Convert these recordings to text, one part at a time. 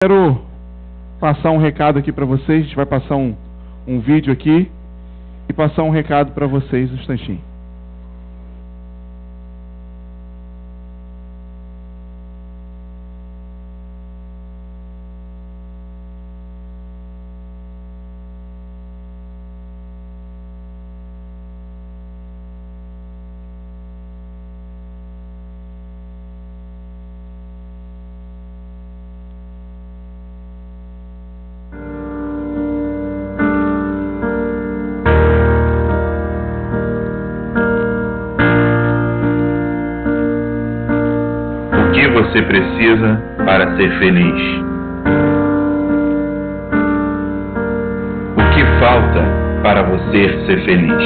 Quero passar um recado aqui para vocês. A gente vai passar um vídeo aqui e passar um recado para vocês um instantinho. O que você precisa para ser feliz? O que falta para você ser feliz?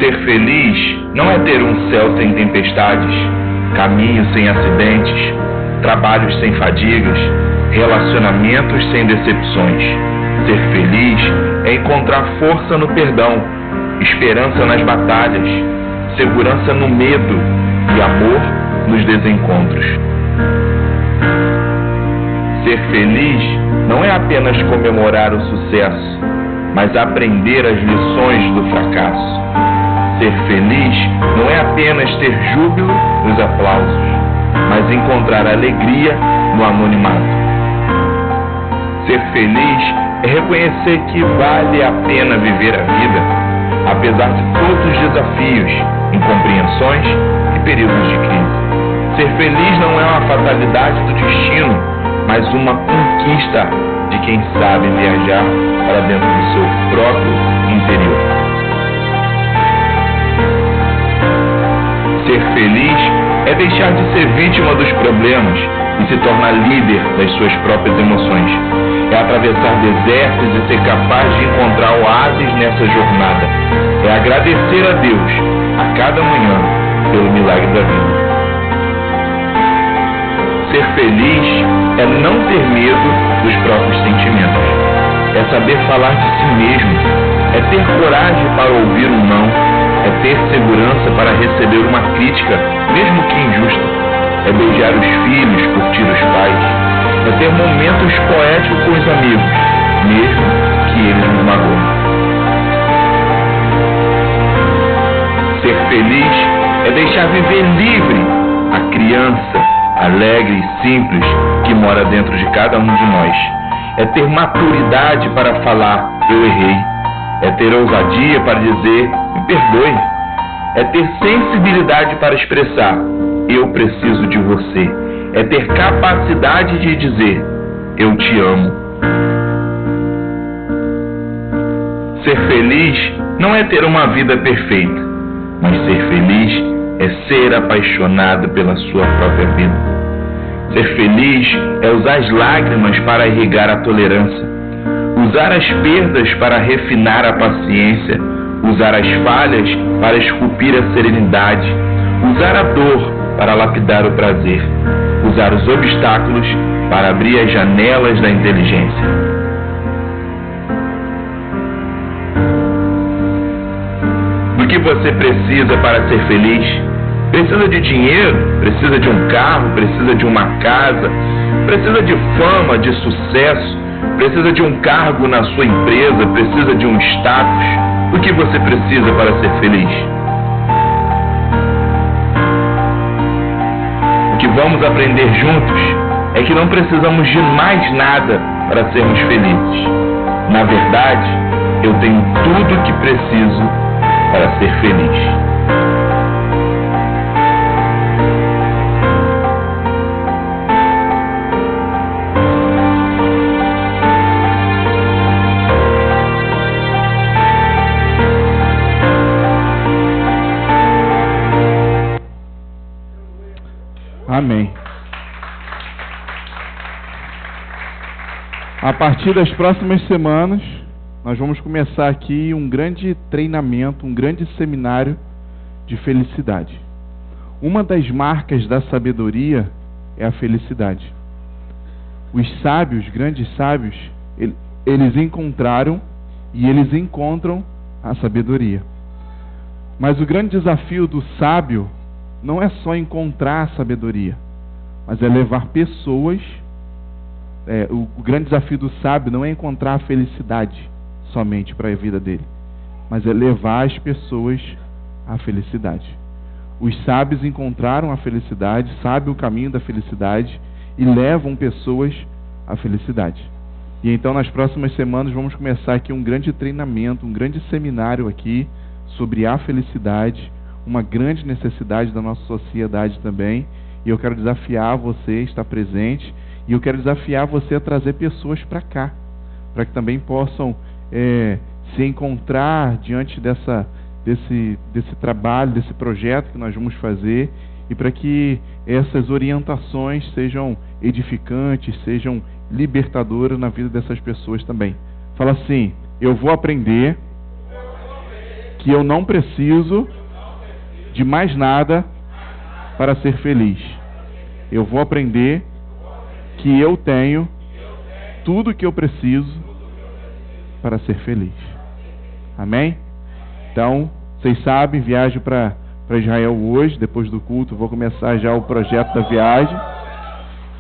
Ser feliz não é ter um céu sem tempestades, caminhos sem acidentes, trabalhos sem fadigas, relacionamentos sem decepções. Ser feliz é encontrar força no perdão, esperança nas batalhas, segurança no medo e amor nos desencontros. Ser feliz não é apenas comemorar o sucesso, mas aprender as lições do fracasso. Ser feliz não é apenas ter júbilo nos aplausos, mas encontrar alegria no anonimato. Ser feliz é reconhecer que vale a pena viver a vida, apesar de todos os desafios, incompreensões e períodos de crise. Ser feliz não é uma fatalidade do destino, mas uma conquista de quem sabe viajar para dentro do seu próprio interior. Ser feliz é deixar de ser vítima dos problemas e se tornar líder das suas próprias emoções. É atravessar desertos e ser capaz de encontrar oásis nessa jornada. É agradecer a Deus a cada manhã pelo milagre da vida. Ser feliz é não ter medo dos próprios sentimentos. É saber falar de si mesmo. É ter coragem para ouvir um não. É ter segurança para receber uma crítica, mesmo que injusta. É beijar os filhos, curtir os pais. É ter momentos poéticos com os amigos, mesmo que eles nos magoem. Ser feliz é deixar viver livre a criança alegre e simples que mora dentro de cada um de nós. É ter maturidade para falar, eu errei. É ter ousadia para dizer, me perdoe. É ter sensibilidade para expressar, eu preciso de você. É ter capacidade de dizer, eu te amo. Ser feliz não é ter uma vida perfeita, mas ser feliz é ser apaixonado pela sua própria vida. Ser feliz é usar as lágrimas para irrigar a tolerância, usar as perdas para refinar a paciência, usar as falhas para esculpir a serenidade, usar a dor para lapidar o prazer, usar os obstáculos para abrir as janelas da inteligência. Do que você precisa para ser feliz? Precisa de dinheiro? Precisa de um carro? Precisa de uma casa? Precisa de fama, de sucesso? Precisa de um cargo na sua empresa? Precisa de um status? O que você precisa para ser feliz? O que vamos aprender juntos é que não precisamos de mais nada para sermos felizes. Na verdade, eu tenho tudo o que preciso para ser feliz. Amém. A partir das próximas semanas, nós vamos começar aqui um grande treinamento, um grande seminário de felicidade. Uma das marcas da sabedoria é a felicidade. Os sábios, grandes sábios, eles encontraram e eles encontram a sabedoria. Mas o grande desafio do sábio não é só encontrar a sabedoria, mas é levar pessoas. O grande desafio do sábio não é encontrar a felicidade somente para a vida dele, mas é levar as pessoas à felicidade. Os sábios encontraram a felicidade, sabem o caminho da felicidade e levam pessoas à felicidade. E então nas próximas semanas vamos começar aqui um grande treinamento, um grande seminário aqui sobre a felicidade, uma grande necessidade da nossa sociedade também. E eu quero desafiar você a estar presente, e eu quero desafiar você a trazer pessoas para cá, para que também possam se encontrar diante desse trabalho, desse projeto que nós vamos fazer, e para que essas orientações sejam edificantes, sejam libertadoras na vida dessas pessoas também. Fala assim: eu vou aprender que eu não preciso de mais nada para ser feliz. Eu vou aprender que eu tenho tudo o que eu preciso para ser feliz. Amém? Então, vocês sabem, viajo para Israel hoje, depois do culto, vou começar já o projeto da viagem.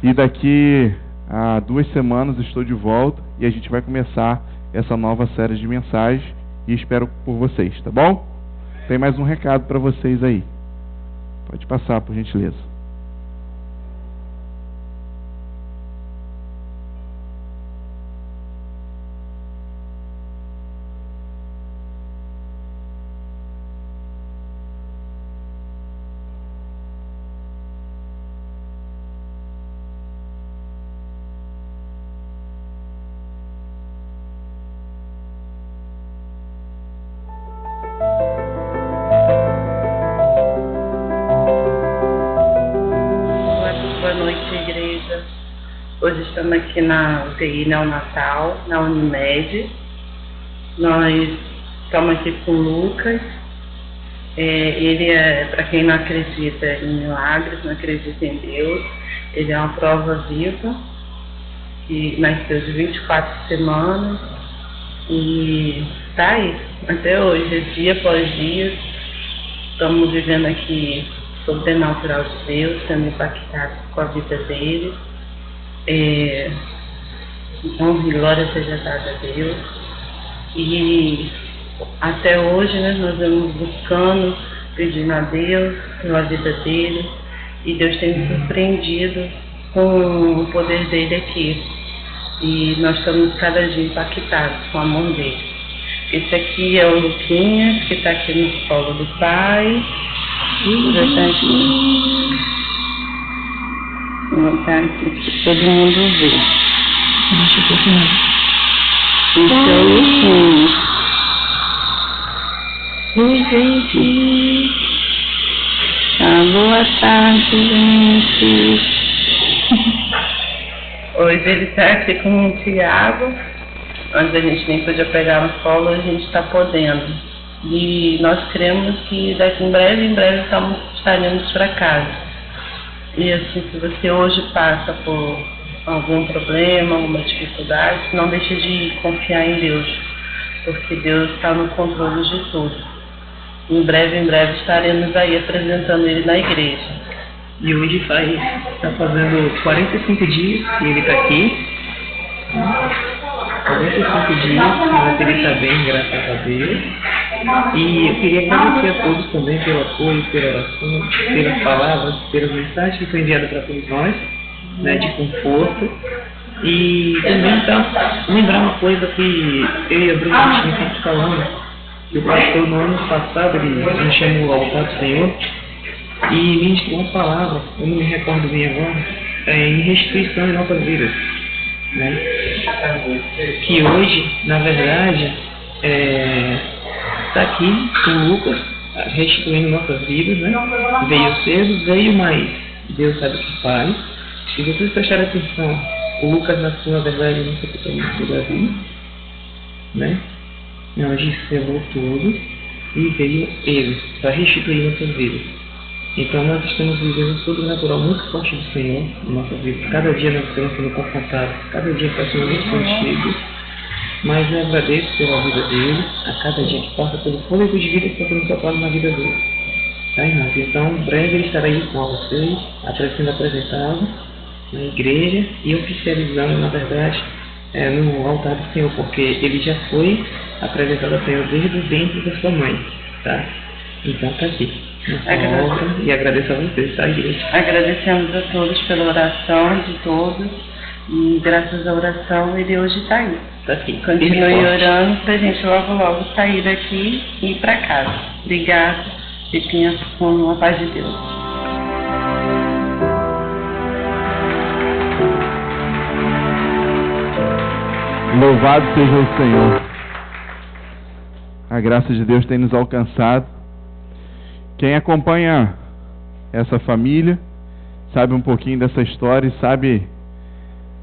E daqui a 2 semanas estou de volta e a gente vai começar essa nova série de mensagens e espero por vocês, tá bom? Tem mais um recado para vocês aí. Pode passar, por gentileza. Hoje estamos aqui na UTI neonatal, na Unimed. Nós estamos aqui com o Lucas. Ele para quem não acredita em milagres, não acredita em Deus, ele é uma prova viva, que nasceu de 24 semanas e está aí, até hoje, dia após dia. Estamos vivendo aqui o sobrenatural de Deus, sendo impactados com a vida dele. Honra e glória seja dada a Deus. E até hoje, né, nós vamos buscando, pedindo a Deus pela vida dele, e Deus tem nos surpreendido com o poder dele aqui, e nós estamos cada dia impactados com a mão dele. Esse aqui é o Luquinhas, que está aqui no colo do pai. Já está aqui. Vou botar aqui para todo mundo ver. Esse é o Luquinhas. Oi, gente. Boa tarde, gente. Hoje ele está aqui com o Tiago. Antes a gente nem podia pegar no colo, a gente está podendo. E nós cremos que daqui em breve estaremos para casa. E assim, se você hoje passa por algum problema, alguma dificuldade, não deixe de confiar em Deus, porque Deus está no controle de tudo. Em breve estaremos aí apresentando ele na igreja. E hoje está fazendo 45 dias que ele está aqui. 45 dias, mas ele está bem, graças a Deus. E eu queria agradecer a todos também pelo apoio, pela oração, pelas palavras, pelas mensagens que foi enviadas para todos nós, né, de conforto. E também lembrar uma coisa que eu e a Bruna a gente vem sempre falando, que o pastor no ano passado ele me chamou ao altar do Senhor e ministrou uma palavra, eu não me recordo bem agora, em restituição em nossas vidas, né? Que hoje, na verdade, está aqui com o Lucas, restituindo nossas vidas, né? Veio cedo, veio, mas Deus sabe o que faz. Se vocês prestarem atenção, o Lucas nasceu, na verdade, no sepultamento do Davi, né? Onde selou tudo e veio ele para restituir nossas vidas. Então nós estamos vivendo um sobrenatural muito forte do Senhor em nossas vidas. Cada dia nós estamos sendo confrontados, cada dia está sendo muito contigo. Mas eu agradeço pela vida dele, a cada dia que passa, pelo fôlego de vida que está sendo soprado na vida dele. Tá, irmãos? Então, em breve ele estará aí com vocês, sendo apresentado na igreja e oficializando, na verdade, no altar do Senhor, porque ele já foi apresentado ao Senhor desde o ventre da sua mãe, tá? Então tá aqui. E agradeço a vocês, tá, igreja? Agradecemos a todos pela oração de todos e graças à oração ele hoje está aí. Tá aqui. Continue orando pra gente logo sair daqui e ir para casa. Obrigada. Fiquem com a paz de Deus. Louvado seja o Senhor. A graça de Deus tem nos alcançado. Quem acompanha essa família sabe um pouquinho dessa história e sabe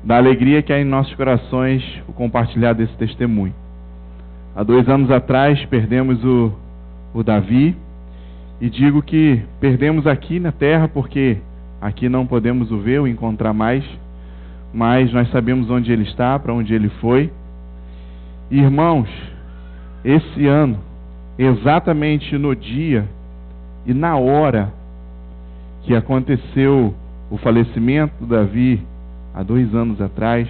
da alegria que há em nossos corações o compartilhar desse testemunho. Há 2 anos atrás perdemos o Davi, e digo que perdemos aqui na terra porque aqui não podemos o ver, o encontrar mais, mas nós sabemos onde ele está, para onde ele foi. Irmãos, esse ano, exatamente no dia e na hora que aconteceu o falecimento do Davi, há 2 anos atrás,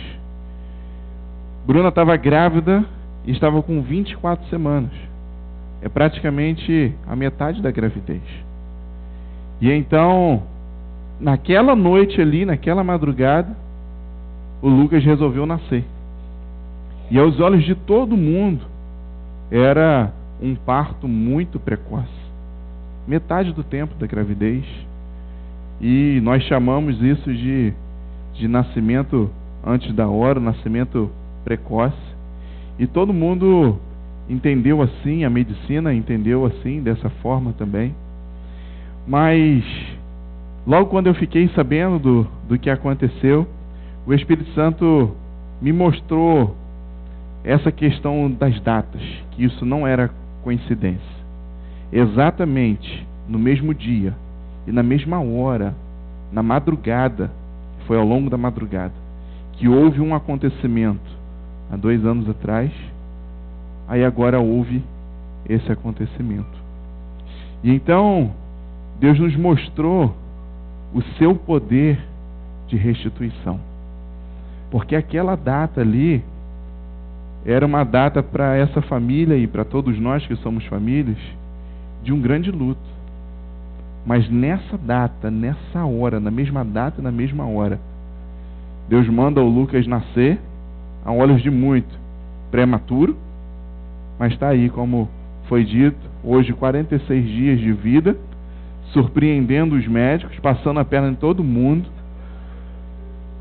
Bruna estava grávida e estava com 24 semanas. É praticamente a metade da gravidez. E então, naquela noite ali, naquela madrugada, o Lucas resolveu nascer. E aos olhos de todo mundo, era um parto muito precoce. Metade do tempo da gravidez. E nós chamamos isso de nascimento antes da hora, nascimento precoce. E todo mundo entendeu assim, a medicina entendeu assim, dessa forma também. Mas, logo quando eu fiquei sabendo do que aconteceu, o Espírito Santo me mostrou essa questão das datas, que isso não era coincidência. Exatamente no mesmo dia e na mesma hora, na madrugada, foi ao longo da madrugada, que houve um acontecimento há 2 anos atrás, aí agora houve esse acontecimento. E então, Deus nos mostrou o seu poder de restituição. Porque aquela data ali era uma data para essa família e para todos nós que somos famílias de um grande luto. Mas nessa data, nessa hora, na mesma data, na mesma hora, Deus manda o Lucas nascer, a olhos de muito, prematuro, mas está aí, como foi dito, hoje 46 dias de vida, surpreendendo os médicos, passando a perna em todo mundo.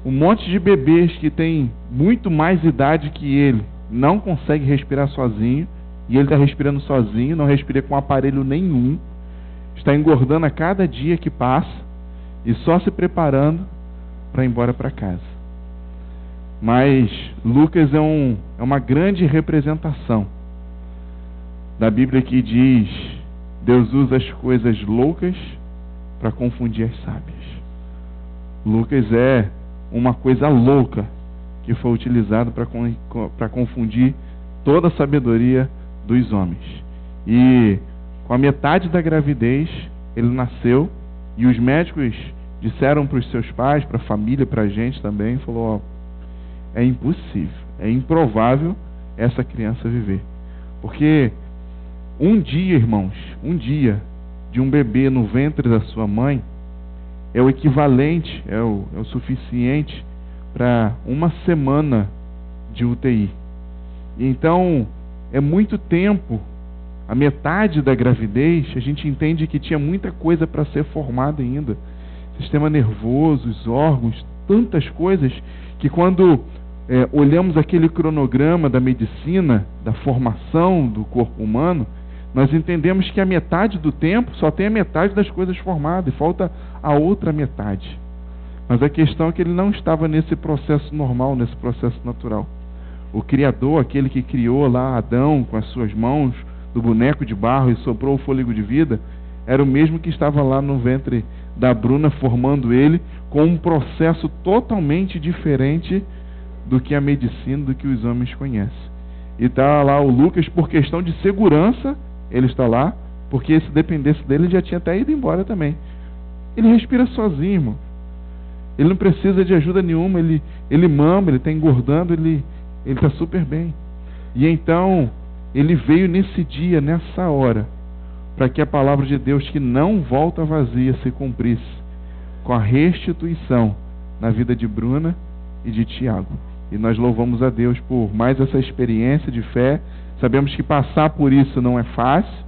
Um monte de bebês que tem muito mais idade que ele, não consegue respirar sozinho, e ele está respirando sozinho, não respira com aparelho nenhum, está engordando a cada dia que passa, e só se preparando para ir embora para casa. Mas Lucas é uma grande representação da Bíblia que diz: Deus usa as coisas loucas para confundir as sábias. Lucas é uma coisa louca que foi utilizado para confundir toda a sabedoria dos homens. E com a metade da gravidez ele nasceu, e os médicos disseram para os seus pais, para a família, para a gente também, falou: é impossível, é improvável essa criança viver. Porque um dia, irmãos, um dia de um bebê no ventre da sua mãe é o equivalente, é o suficiente para 1 semana de UTI. E então, é muito tempo. A metade da gravidez, a gente entende que tinha muita coisa para ser formada ainda. Sistema nervoso, os órgãos, tantas coisas, que quando olhamos aquele cronograma da medicina, da formação do corpo humano, nós entendemos que a metade do tempo só tem a metade das coisas formadas, e falta a outra metade. Mas a questão é que ele não estava nesse processo normal, nesse processo natural. O Criador, aquele que criou lá Adão com as suas mãos, do boneco de barro, e soprou o fôlego de vida, era o mesmo que estava lá no ventre da Bruna, formando ele, com um processo totalmente diferente do que a medicina, do que os homens conhecem. E está lá o Lucas, por questão de segurança, ele está lá, porque se dependesse dele, ele já tinha até ido embora também. Ele respira sozinho, irmão. Ele não precisa de ajuda nenhuma, ele mama, ele está engordando, ele está super bem. E então, ele veio nesse dia, nessa hora, para que a palavra de Deus, que não volta vazia, se cumprisse, com a restituição na vida de Bruna e de Tiago. E nós louvamos a Deus por mais essa experiência de fé. Sabemos que passar por isso não é fácil,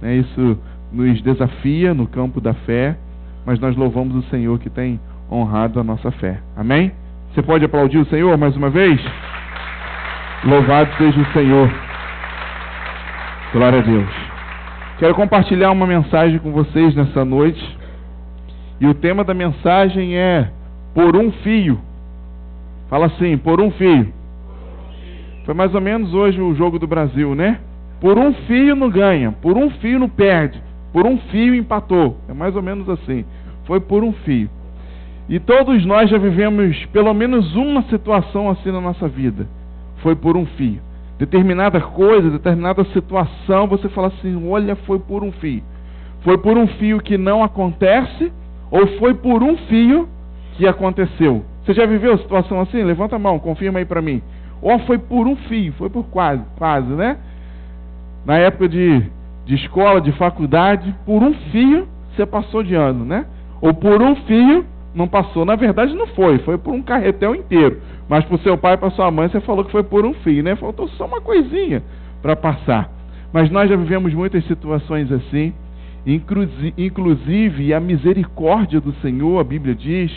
né? Isso nos desafia no campo da fé, mas nós louvamos o Senhor que tem honrado a nossa fé. Amém? Você pode aplaudir o Senhor mais uma vez? Louvado seja o Senhor. Glória a Deus. Quero compartilhar uma mensagem com vocês nessa noite. E o tema da mensagem é Por um Fio. Fala assim, por um fio. Foi mais ou menos hoje o jogo do Brasil, né? Por um fio não ganha, por um fio não perde, por um fio empatou. É mais ou menos assim. Foi por um fio. E todos nós já vivemos pelo menos uma situação assim na nossa vida. Foi por um fio. Determinada coisa, determinada situação, você fala assim, olha, foi por um fio. Foi por um fio que não acontece, ou foi por um fio que aconteceu. Você já viveu situação assim? Levanta a mão, confirma aí para mim. Ou foi por um fio, foi por quase, né? Na época de escola, de faculdade, por um fio você passou de ano, né? Ou por um fio não passou. Na verdade não foi por um carretel inteiro. Mas para o seu pai e para sua mãe você falou que foi por um fio, né? Faltou só uma coisinha para passar. Mas nós já vivemos muitas situações assim. Inclusive a misericórdia do Senhor, a Bíblia diz,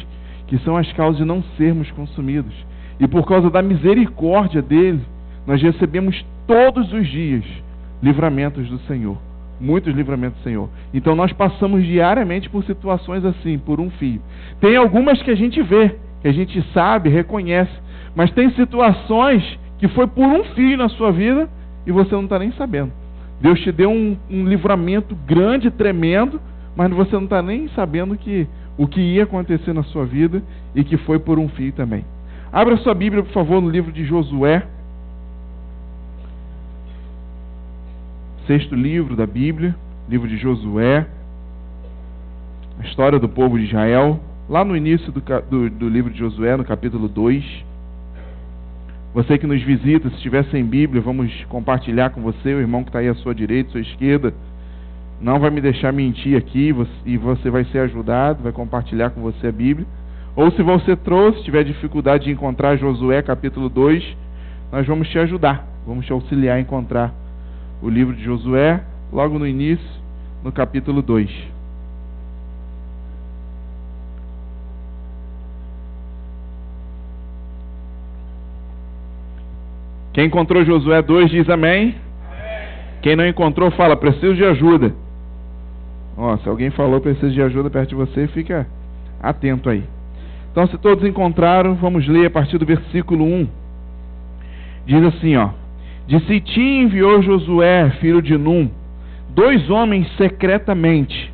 que são as causas de não sermos consumidos. E por causa da misericórdia dele, nós recebemos todos os dias livramentos do Senhor. Muitos livramentos do Senhor. Então nós passamos diariamente por situações assim, por um fio. Tem algumas que a gente vê, que a gente sabe, reconhece. Mas tem situações que foi por um fio na sua vida e você não está nem sabendo. Deus te deu um livramento grande, tremendo, mas você não está nem sabendo o que ia acontecer na sua vida e que foi por um fio também. Abra sua Bíblia, por favor, no livro de Josué. 6º livro da Bíblia, livro de Josué. A história do povo de Israel. Lá no início do livro de Josué, no capítulo 2. Você que nos visita, se estiver sem Bíblia, vamos compartilhar com você, o irmão que está aí à sua direita, à sua esquerda. Não vai me deixar mentir aqui e você vai ser ajudado, vai compartilhar com você a Bíblia. Ou se você trouxe, tiver dificuldade de encontrar Josué capítulo 2, nós vamos te ajudar, vamos te auxiliar a encontrar o livro de Josué, logo no início, no capítulo 2. Quem encontrou Josué 2 diz amém. Quem não encontrou fala, preciso de ajuda. Se alguém falou preciso de ajuda perto de você, fica atento aí. Então, se todos encontraram, vamos ler a partir do versículo 1. Diz assim, de Sitim enviou Josué, filho de Num, 2 homens secretamente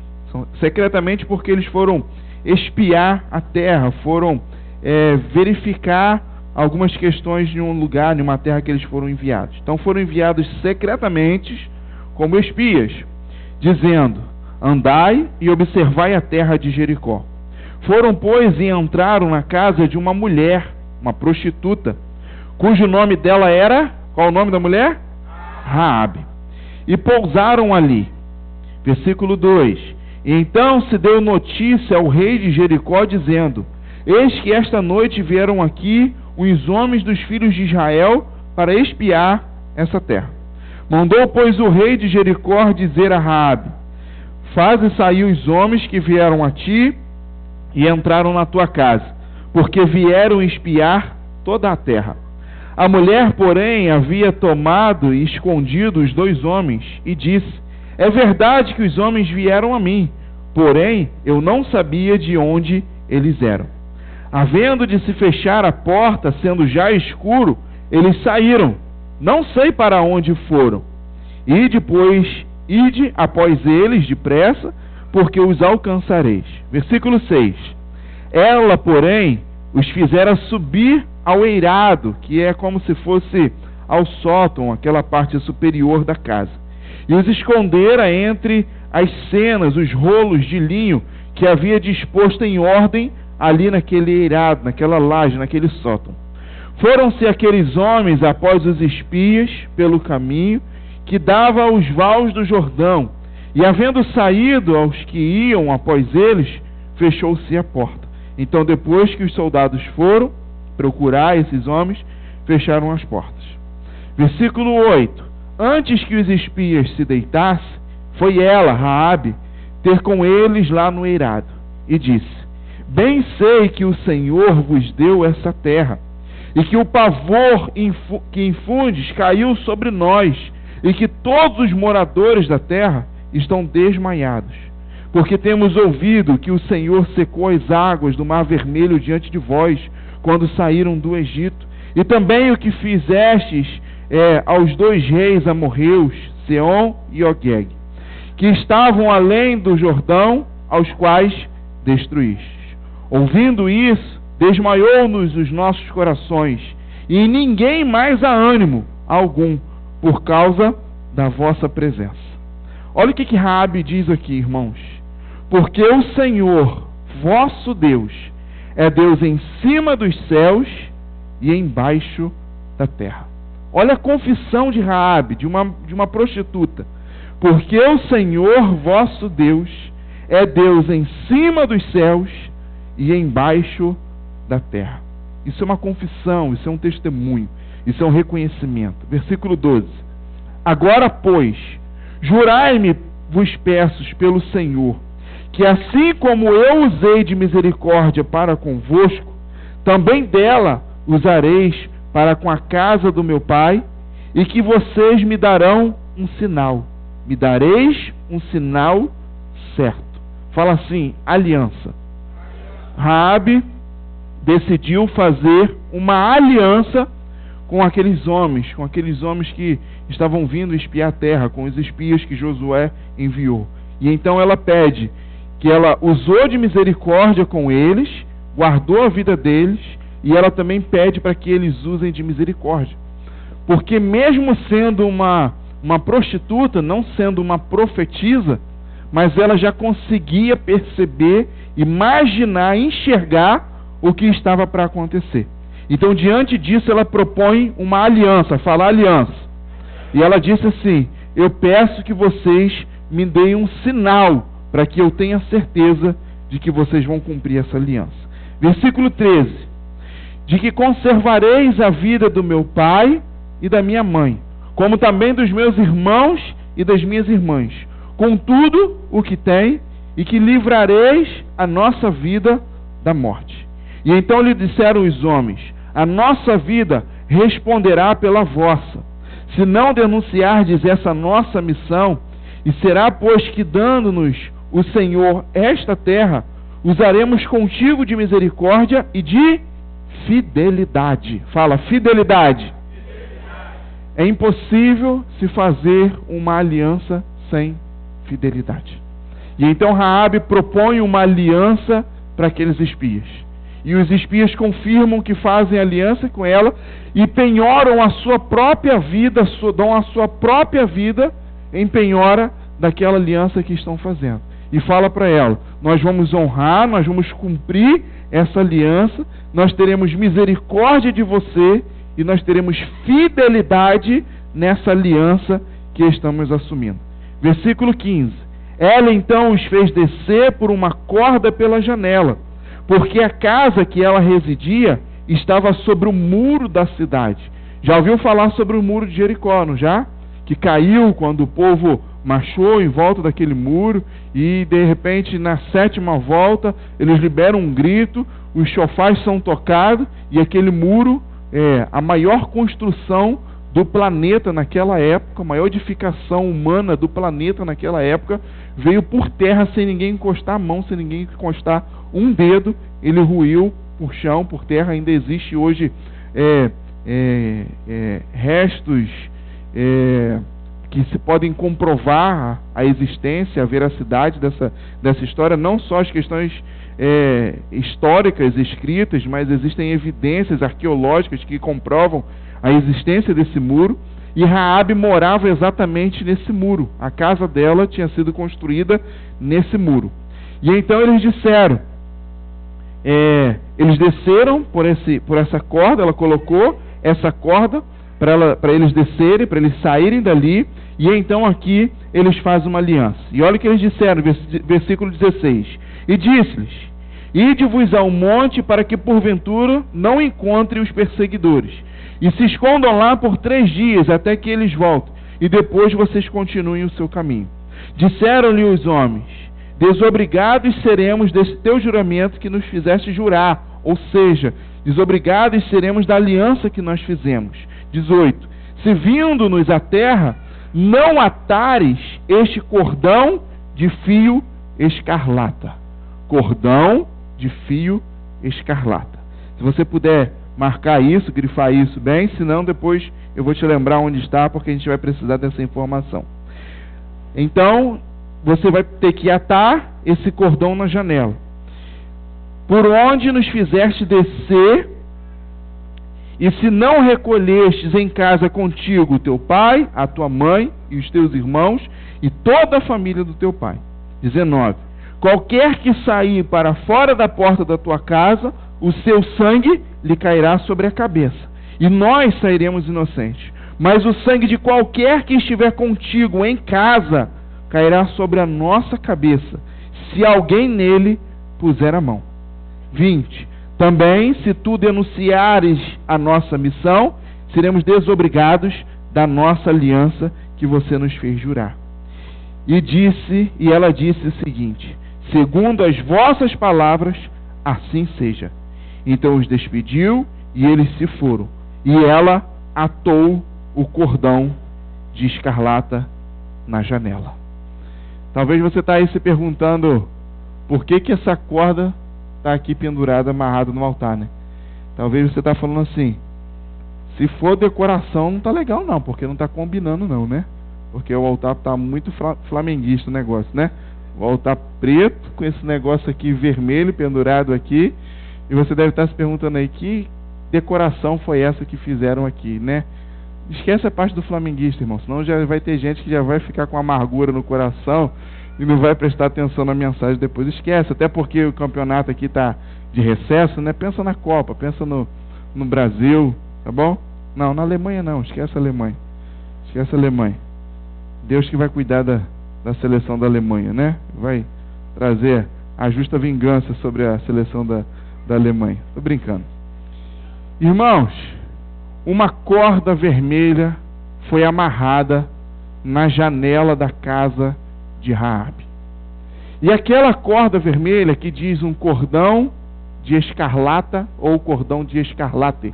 porque eles foram espiar a terra, foram verificar algumas questões de um lugar, de uma terra que eles foram enviados. Então foram enviados secretamente como espias, dizendo, andai e observai a terra de Jericó. Foram, pois, e entraram na casa de uma mulher, uma prostituta, cujo nome dela era, qual o nome da mulher? Raabe. E pousaram ali. Versículo 2. E então se deu notícia ao rei de Jericó, dizendo, eis que esta noite vieram aqui os homens dos filhos de Israel para espiar essa terra. Mandou, pois, o rei de Jericó dizer a Raabe, faze sair os homens que vieram a ti e entraram na tua casa, porque vieram espiar toda a terra. A mulher, porém, havia tomado e escondido os 2 homens e disse, é verdade que os homens vieram a mim, porém eu não sabia de onde eles eram. Havendo de se fechar a porta, sendo já escuro, eles saíram, não sei para onde foram. Ide após eles depressa, porque os alcançareis. Versículo 6. Ela, porém, os fizera subir ao eirado, que é como se fosse ao sótão, aquela parte superior da casa. e os escondera entre as cenas, os rolos de linho que havia disposto em ordem ali naquele eirado, naquela laje, naquele sótão. Foram-se aqueles homens após os espias pelo caminho que dava aos vales do Jordão, e havendo saído aos que iam após eles, fechou-se a porta. Então, depois que os soldados foram procurar esses homens, fecharam as portas. Versículo 8. Antes que os espias se deitassem, foi ela, Raabe, ter com eles lá no eirado, e disse: bem sei que o Senhor vos deu essa terra, e que o pavor que infundes caiu sobre nós, e que todos os moradores da terra estão desmaiados, porque temos ouvido que o Senhor secou as águas do Mar Vermelho diante de vós, quando saíram do Egito, e também o que fizestes aos 2 reis amorreus, Seom e Og, que estavam além do Jordão, aos quais destruístes. Ouvindo isso, desmaiou-nos os nossos corações, e em ninguém mais há ânimo algum, por causa da vossa presença. Olha o que Raabe diz aqui, irmãos. Porque o Senhor, vosso Deus, é Deus em cima dos céus e embaixo da terra. Olha a confissão de Raabe, de uma prostituta. Porque o Senhor, vosso Deus, é Deus em cima dos céus e embaixo da terra. Isso é uma confissão, isso é um testemunho, isso é um reconhecimento. Versículo 12. Agora, pois, jurai-me, vos peço pelo Senhor, que assim como eu usei de misericórdia para convosco, também dela usareis para com a casa do meu pai, e que vocês me darão um sinal. Me dareis um sinal certo. Fala assim, aliança. Raabe decidiu fazer uma aliança com aqueles homens que estavam vindo espiar a terra, com os espias que Josué enviou. E então ela pede que ela usou de misericórdia com eles, guardou a vida deles, e ela também pede para que eles usem de misericórdia. Porque mesmo sendo uma prostituta, não sendo uma profetisa, mas ela já conseguia perceber, imaginar, enxergar o que estava para acontecer. Então, diante disso, ela propõe uma aliança, fala aliança. E ela disse assim: eu peço que vocês me deem um sinal para que eu tenha certeza de que vocês vão cumprir essa aliança. Versículo 13. De que conservareis a vida do meu pai e da minha mãe, como também dos meus irmãos e das minhas irmãs, com tudo o que tem, e que livrareis a nossa vida da morte. E então lhe disseram os homens: a nossa vida responderá pela vossa, se não denunciardes essa nossa missão, e será, pois, que dando-nos o Senhor esta terra, usaremos contigo de misericórdia e de fidelidade. Fala, fidelidade. É impossível se fazer uma aliança sem fidelidade. E então Raabe propõe uma aliança para aqueles espias. E os espias confirmam que fazem aliança com ela e penhoram a sua própria vida, dão a sua própria vida em penhora daquela aliança que estão fazendo. E fala para ela: nós vamos honrar, nós vamos cumprir essa aliança, nós teremos misericórdia de você e nós teremos fidelidade nessa aliança que estamos assumindo. Versículo 15. Ela então os fez descer por uma corda pela janela, porque a casa que ela residia estava sobre o muro da cidade. Já ouviu falar sobre o muro de Jericó, não já? Que caiu quando o povo marchou em volta daquele muro e de repente na 7ª volta eles liberam um grito, os chofás são tocados e aquele muro a maior construção do planeta naquela época, a maior edificação humana do planeta naquela época, veio por terra sem ninguém encostar a mão, sem ninguém encostar um dedo. Ele ruiu por chão, por terra. Ainda existe hoje restos que se podem comprovar a existência, a veracidade dessa história, não só as questões históricas escritas, mas existem evidências arqueológicas que comprovam a existência desse muro. E Raabe morava exatamente nesse muro. A casa dela tinha sido construída nesse muro. E então eles disseram, eles desceram por essa corda, ela colocou essa corda para eles descerem, para eles saírem dali, e então aqui eles fazem uma aliança. E olha o que eles disseram, versículo 16: e disse-lhes: ide-vos ao monte para que porventura não encontrem os perseguidores, e se escondam lá por 3 dias até que eles voltem, e depois vocês continuem o seu caminho. Disseram-lhe os homens: desobrigados seremos desse teu juramento que nos fizeste jurar, ou seja, desobrigados seremos da aliança que nós fizemos. 18: se vindo-nos à terra, não atares este cordão de fio escarlata. Cordão de fio escarlata. Se você puder marcar isso, grifar isso bem, senão depois eu vou te lembrar onde está, porque a gente vai precisar dessa informação. Então, você vai ter que atar esse cordão na janela. Por onde nos fizeste descer, e se não recolhestes em casa contigo o teu pai, a tua mãe e os teus irmãos e toda a família do teu pai. 19: qualquer que sair para fora da porta da tua casa, o seu sangue lhe cairá sobre a cabeça, e nós sairemos inocentes. Mas o sangue de qualquer que estiver contigo em casa cairá sobre a nossa cabeça, se alguém nele puser a mão. 20: também, se tu denunciares a nossa missão, seremos desobrigados da nossa aliança que você nos fez jurar. E ela disse o seguinte: segundo as vossas palavras, assim seja. Então os despediu e eles se foram. E ela atou o cordão de escarlata na janela. Talvez você está aí se perguntando por que essa corda está aqui pendurada, amarrada no altar, né? Talvez você está falando assim: se for decoração não está legal não, porque não está combinando não, né? Porque o altar está muito flamenguista o negócio, né? O altar preto com esse negócio aqui vermelho pendurado aqui, e você deve estar se perguntando aí: que decoração foi essa que fizeram aqui, né? Esquece a parte do flamenguista, irmão, senão já vai ter gente que já vai ficar com amargura no coração e não vai prestar atenção na mensagem depois. Esquece, até porque o campeonato aqui está de recesso, né? Pensa na Copa, pensa no Brasil, tá bom? Não, na Alemanha não, esquece a Alemanha. Esquece a Alemanha. Deus que vai cuidar da seleção da Alemanha, né? Vai trazer a justa vingança sobre a seleção da Alemanha. Tô brincando. Irmãos, uma corda vermelha foi amarrada na janela da casa de Raabe. E aquela corda vermelha que diz um cordão de escarlata ou cordão de escarlate.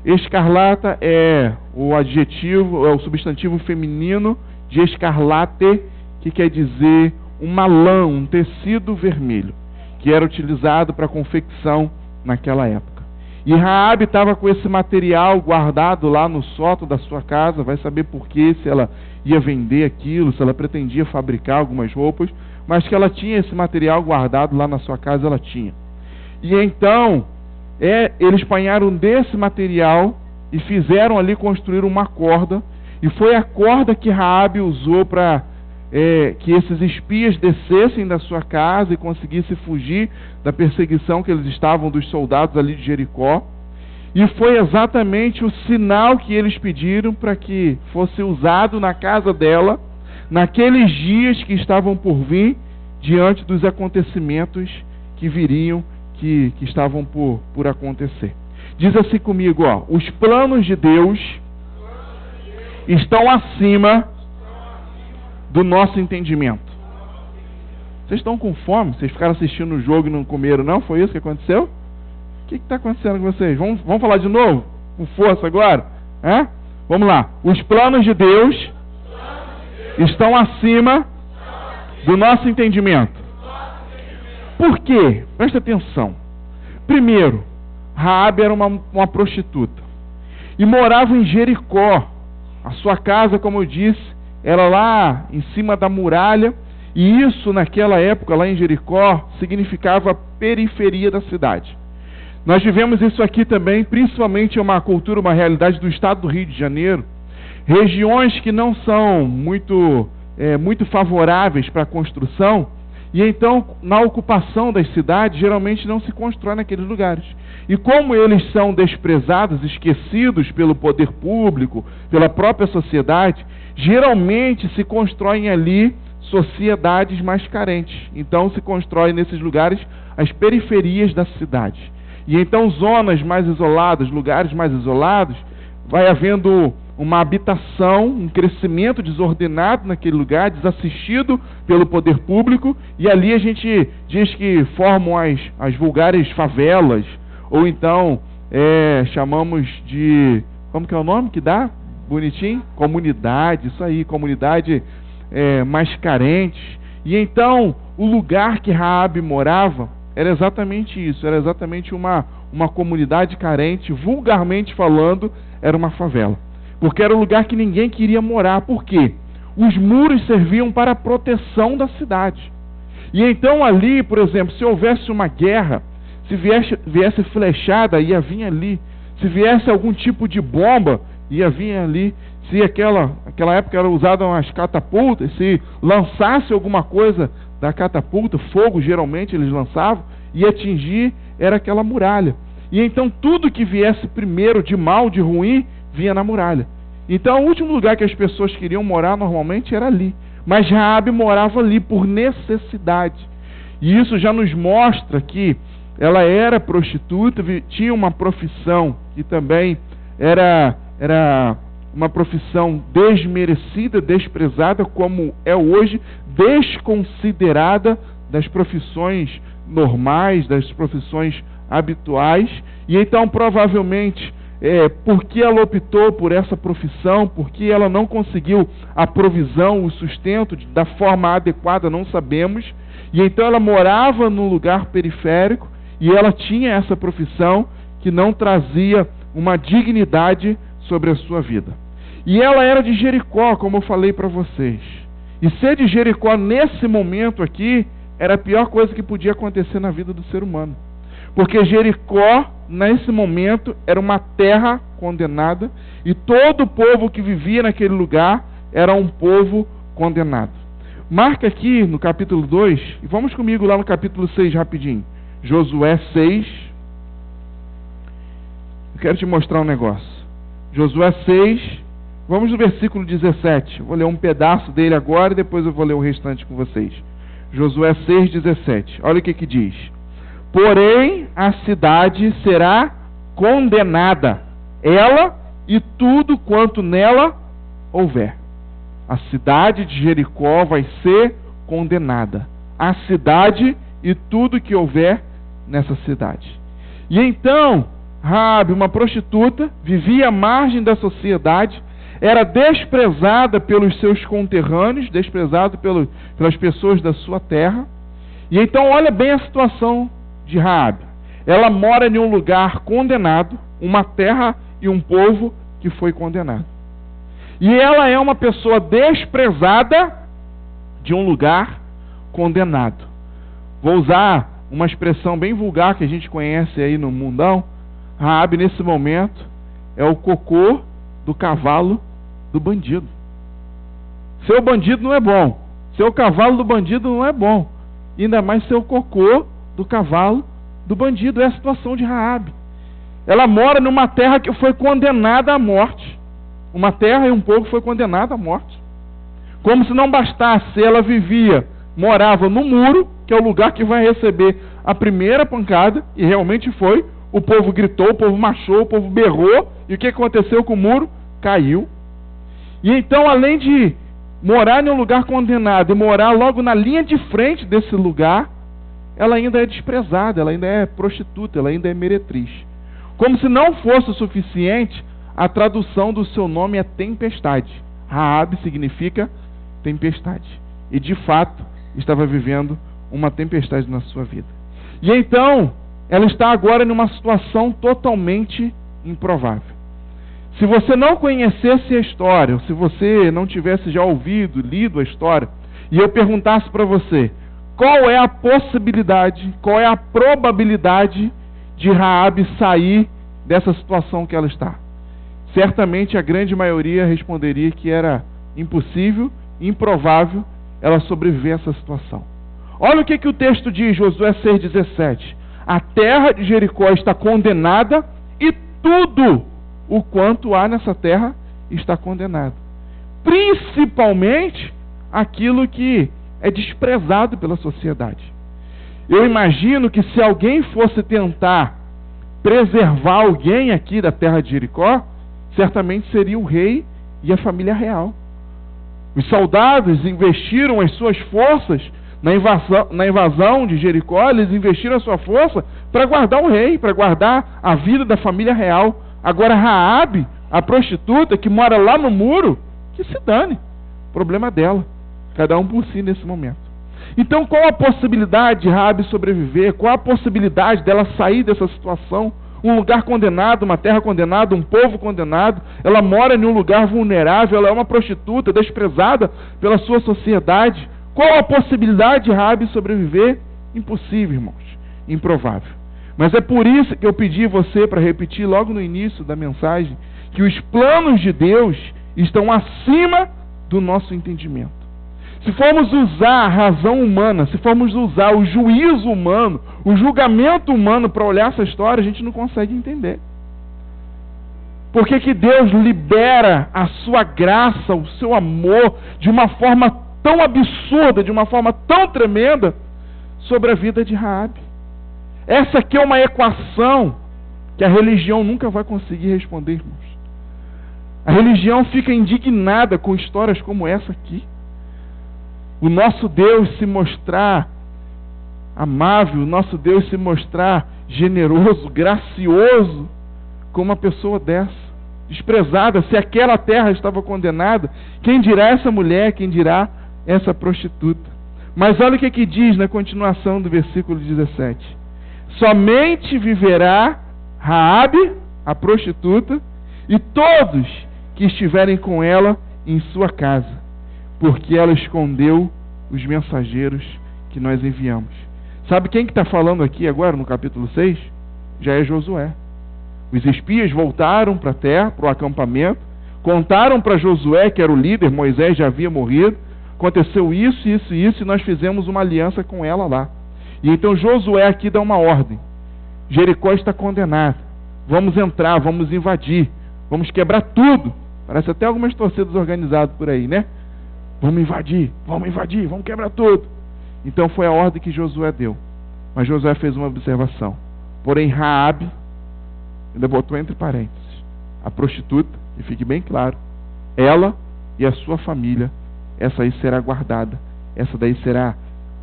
Escarlata é o adjetivo, é o substantivo feminino de escarlate, que quer dizer uma lã, um tecido vermelho, que era utilizado para confecção naquela época. E Raabe estava com esse material guardado lá no sótão da sua casa, vai saber por quê, se ela ia vender aquilo, se ela pretendia fabricar algumas roupas, mas que ela tinha esse material guardado lá na sua casa, ela tinha. E então, eles apanharam desse material e fizeram ali construir uma corda, e foi a corda que Raabe usou para que esses espias descessem da sua casa e conseguissem fugir da perseguição que eles estavam dos soldados ali de Jericó. E foi exatamente o sinal que eles pediram para que fosse usado na casa dela, naqueles dias que estavam por vir, diante dos acontecimentos que viriam, que estavam por acontecer. Diz assim comigo, ó: os planos de Deus estão acima do nosso entendimento. Vocês estão com fome? Vocês ficaram assistindo o jogo e não comeram, não? Foi isso que aconteceu? O que está acontecendo com vocês? Vamos falar de novo? Com força agora? Vamos lá. Os planos de Deus estão acima do nosso entendimento. Por quê? Presta atenção. Primeiro, Raabe era uma prostituta e morava em Jericó. A sua casa, como eu disse, era lá em cima da muralha, e isso naquela época lá em Jericó significava periferia da cidade. Nós vivemos isso aqui também, principalmente é uma cultura, uma realidade do estado do Rio de Janeiro. regiões que não são muito favoráveis para a construção, e então na ocupação das cidades geralmente não se constrói naqueles lugares. E como eles são desprezados, esquecidos pelo poder público, pela própria sociedade, geralmente se constroem ali sociedades mais carentes. Então se constrói nesses lugares as periferias da cidade. E então zonas mais isoladas, lugares mais isolados, vai havendo uma habitação, um crescimento desordenado naquele lugar, desassistido pelo poder público, e ali a gente diz que formam as vulgares favelas, ou então chamamos de... como que é o nome que dá? Bonitinho? Comunidade, isso aí, comunidade mais carente. E então, o lugar que Raabe morava era exatamente isso, era exatamente uma comunidade carente, vulgarmente falando, era uma favela. Porque era um lugar que ninguém queria morar. Por quê? Os muros serviam para a proteção da cidade. E então ali, por exemplo, se houvesse uma guerra, se viesse flechada, ia vir ali. Se viesse algum tipo de bomba, ia vir ali. Se aquela época eram usadas as catapultas, se lançasse alguma coisa da catapulta, fogo geralmente eles lançavam, e atingir era aquela muralha. E então tudo que viesse primeiro de mal, de ruim, vinha na muralha. Então o último lugar que as pessoas queriam morar normalmente era ali. Mas Raabe morava ali por necessidade. E isso já nos mostra que ela era prostituta, tinha uma profissão que também era uma profissão desmerecida, desprezada, como é hoje, desconsiderada das profissões normais, das profissões habituais. E então provavelmente porque ela optou por essa profissão, porque ela não conseguiu a provisão, o sustento da forma adequada, não sabemos. E então ela morava num lugar periférico e ela tinha essa profissão que não trazia uma dignidade sobre a sua vida. E ela era de Jericó, como eu falei para vocês. E ser de Jericó nesse momento aqui era a pior coisa que podia acontecer na vida do ser humano. Porque Jericó, nesse momento, era uma terra condenada, e todo o povo que vivia naquele lugar era um povo condenado. Marca aqui no capítulo 2, e vamos comigo lá no capítulo 6 rapidinho. Josué 6. Eu quero te mostrar um negócio. Josué 6, vamos no versículo 17. Eu vou ler um pedaço dele agora e depois eu vou ler o restante com vocês. Josué 6, 17. Olha o que diz. Porém, a cidade será condenada, ela e tudo quanto nela houver. A cidade de Jericó vai ser condenada. A cidade e tudo que houver nessa cidade. E então, Raabe, uma prostituta, vivia à margem da sociedade, era desprezada pelos seus conterrâneos, desprezada pelas pessoas da sua terra. E então, olha bem a situação de Raabe. Ela mora em um lugar condenado, uma terra e um povo que foi condenado. E ela é uma pessoa desprezada de um lugar condenado. Vou usar uma expressão bem vulgar que a gente conhece aí no mundão. Raabe, nesse momento, é o cocô do cavalo do bandido. Seu bandido não é bom. Seu cavalo do bandido não é bom. Ainda mais seu cocô do cavalo do bandido. É a situação de Raabe. Ela mora numa terra que foi condenada à morte. Uma terra e um povo foi condenado à morte. Como se não bastasse, ela morava no muro, que é o lugar que vai receber a primeira pancada, e realmente foi. O povo gritou, o povo marchou, o povo berrou, e o que aconteceu com o muro? Caiu. E então, além de morar em um lugar condenado e morar logo na linha de frente desse lugar, ela ainda é desprezada, ela ainda é prostituta, ela ainda é meretriz. Como se não fosse o suficiente, a tradução do seu nome é tempestade. Raabe significa tempestade. E de fato, estava vivendo uma tempestade na sua vida. E então, ela está agora numa situação totalmente improvável. Se você não conhecesse a história, ou se você não tivesse já ouvido, lido a história, e eu perguntasse para você, qual é a possibilidade, qual é a probabilidade de Raabe sair dessa situação que ela está? certamente a grande maioria responderia que era impossível, improvável ela sobreviver a essa situação. Olha o que o texto diz, Josué 6,17. A terra de Jericó está condenada e tudo o quanto há nessa terra está condenado. Principalmente aquilo que é desprezado pela sociedade. Eu imagino que se alguém fosse tentar preservar alguém aqui da terra de Jericó, certamente seria o rei e a família real. Os soldados investiram as suas forças na invasão de Jericó, eles investiram a sua força para guardar o rei, para guardar a vida da família real. Agora Raabe, a prostituta que mora lá no muro, que se dane, problema dela, cada um por si nesse momento. Então qual a possibilidade de Raabe sobreviver? Qual a possibilidade dela sair dessa situação? Um lugar condenado, uma terra condenada, um povo condenado, ela mora em um lugar vulnerável, ela é uma prostituta, desprezada pela sua sociedade. Qual a possibilidade de Raabe sobreviver? Impossível, irmãos, improvável. Mas é por isso que eu pedi você para repetir logo no início da mensagem, que os planos de Deus estão acima do nosso entendimento. Se formos usar a razão humana, se formos usar o juízo humano, o julgamento humano para olhar essa história, a gente não consegue entender. Por que Deus libera a sua graça, o seu amor, de uma forma tão absurda, de uma forma tão tremenda, sobre a vida de Raabe? Essa aqui é uma equação que a religião nunca vai conseguir responder, irmãos. A religião fica indignada com histórias como essa aqui. O nosso Deus se mostrar amável, o nosso Deus se mostrar generoso, gracioso, com uma pessoa dessa, desprezada. Se aquela terra estava condenada, quem dirá essa mulher, quem dirá essa prostituta? Mas olha o que diz na continuação do versículo 17. Somente viverá Raabe, a prostituta, e todos que estiverem com ela em sua casa, porque ela escondeu os mensageiros que nós enviamos. Sabe quem que está falando aqui agora no capítulo 6? Já é Josué. Os espias voltaram para a terra, para o acampamento, contaram para Josué, que era o líder, Moisés já havia morrido, aconteceu isso, isso e isso, e nós fizemos uma aliança com ela lá. E então Josué aqui dá uma ordem. Jericó está condenada. Vamos entrar, vamos invadir, vamos quebrar tudo. Parece até algumas torcidas organizadas por aí, né? Vamos invadir, vamos quebrar tudo. Então foi a ordem que Josué deu. Mas Josué fez uma observação. Porém Raabe, ainda botou entre parênteses, a prostituta, e fique bem claro, ela e a sua família, essa aí será guardada, essa daí será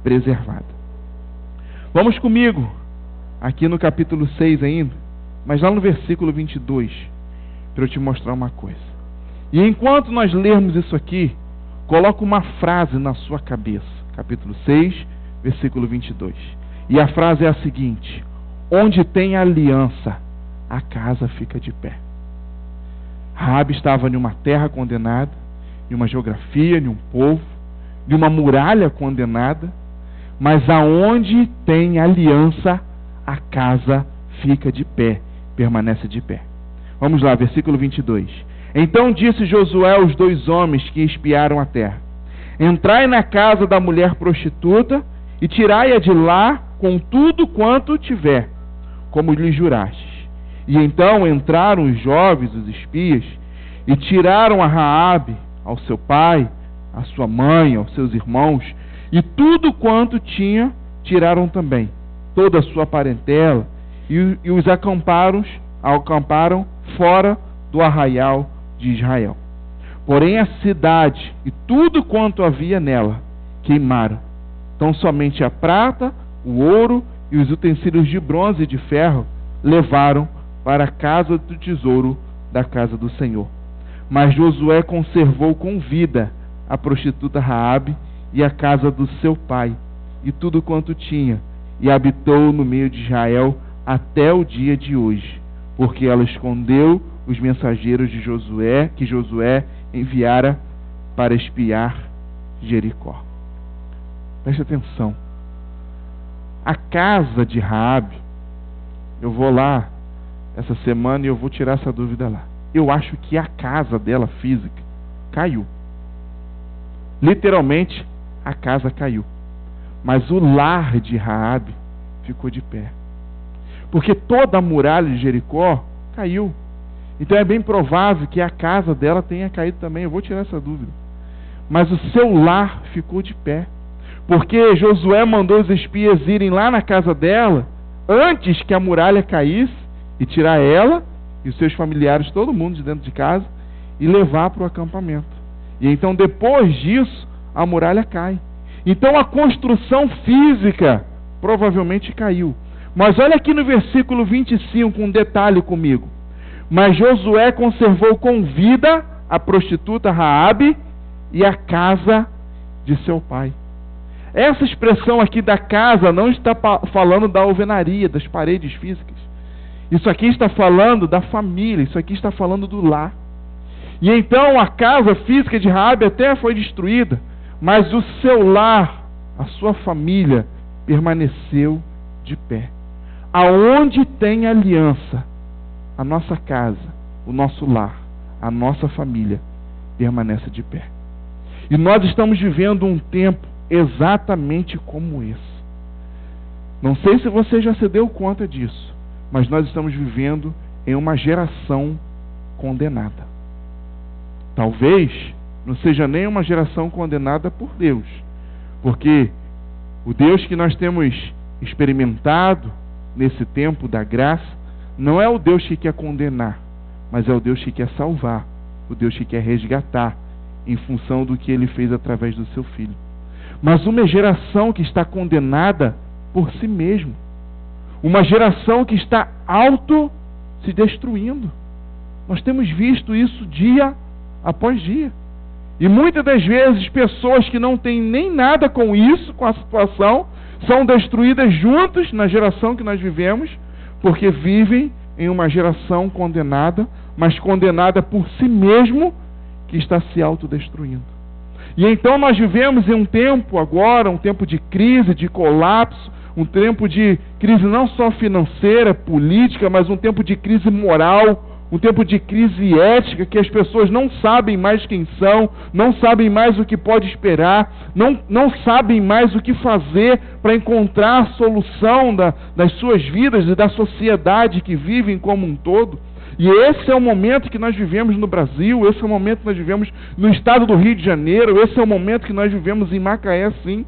preservada. Vamos comigo, aqui no capítulo 6 ainda, mas lá no versículo 22, para eu te mostrar uma coisa. E enquanto nós lermos isso aqui, coloca uma frase na sua cabeça. Capítulo 6, versículo 22. E a frase é a seguinte: onde tem aliança, a casa fica de pé. Raabe estava em uma terra condenada, em uma geografia, em um povo, de uma muralha condenada, mas aonde tem aliança, a casa fica de pé, permanece de pé. Vamos lá, versículo 22. Então disse Josué aos 2 homens que espiaram a terra: entrai na casa da mulher prostituta e tirai-a de lá com tudo quanto tiver, como lhe jurastes. E então entraram os jovens, os espias, e tiraram a Raabe, ao seu pai, à sua mãe, aos seus irmãos, e tudo quanto tinha tiraram também, toda a sua parentela, e os acamparam fora do arraial de Israel. Porém a cidade e tudo quanto havia nela queimaram. Então somente a prata, o ouro e os utensílios de bronze e de ferro levaram para a casa do tesouro da casa do Senhor. Mas Josué conservou com vida a prostituta Raabe e a casa do seu pai e tudo quanto tinha, e habitou no meio de Israel até o dia de hoje, porque ela escondeu os mensageiros de Josué, que Josué enviara para espiar Jericó. Preste atenção. A casa de Raabe, eu vou lá essa semana e eu vou tirar essa dúvida lá. eu acho que a casa dela física caiu. Literalmente, a casa caiu. Mas o lar de Raabe ficou de pé. Porque toda a muralha de Jericó caiu. Então é bem provável que a casa dela tenha caído também. Eu vou tirar essa dúvida. Mas o seu lar ficou de pé. Porque Josué mandou os espias irem lá na casa dela antes que a muralha caísse e tirar ela e os seus familiares, todo mundo de dentro de casa, e levar para o acampamento. E então depois disso a muralha cai. Então a construção física provavelmente caiu. Mas olha aqui no versículo 25 um detalhe comigo. Mas Josué conservou com vida a prostituta Raabe e a casa de seu pai. Essa expressão aqui da casa não está falando da alvenaria, das paredes físicas. Isso aqui está falando da família, isso aqui está falando do lar. E então a casa física de Raabe até foi destruída, mas o seu lar, a sua família, permaneceu de pé. Aonde tem aliança, a nossa casa, o nosso lar, a nossa família permanece de pé. E nós estamos vivendo um tempo exatamente como esse. Não sei se você já se deu conta disso, mas nós estamos vivendo em uma geração condenada. Talvez não seja nem uma geração condenada por Deus, porque o Deus que nós temos experimentado nesse tempo da graça não é o Deus que quer condenar, mas é o Deus que quer salvar, o Deus que quer resgatar em função do que Ele fez através do seu Filho. Mas uma geração que está condenada por si mesmo, uma geração que está se destruindo. Nós temos visto isso dia após dia. E muitas das vezes pessoas que não têm nem nada com isso, com a situação, são destruídas juntos na geração que nós vivemos, porque vivem em uma geração condenada, mas condenada por si mesmo, que está se autodestruindo. E então nós vivemos em um tempo agora, um tempo de crise, de colapso, um tempo de crise não só financeira, política, mas um tempo de crise moral, um tempo de crise ética, que as pessoas não sabem mais quem são, não sabem mais o que pode esperar, não sabem mais o que fazer para encontrar a solução das suas vidas e da sociedade que vivem como um todo. E esse é o momento que nós vivemos no Brasil, esse é o momento que nós vivemos no estado do Rio de Janeiro, esse é o momento que nós vivemos em Macaé, sim.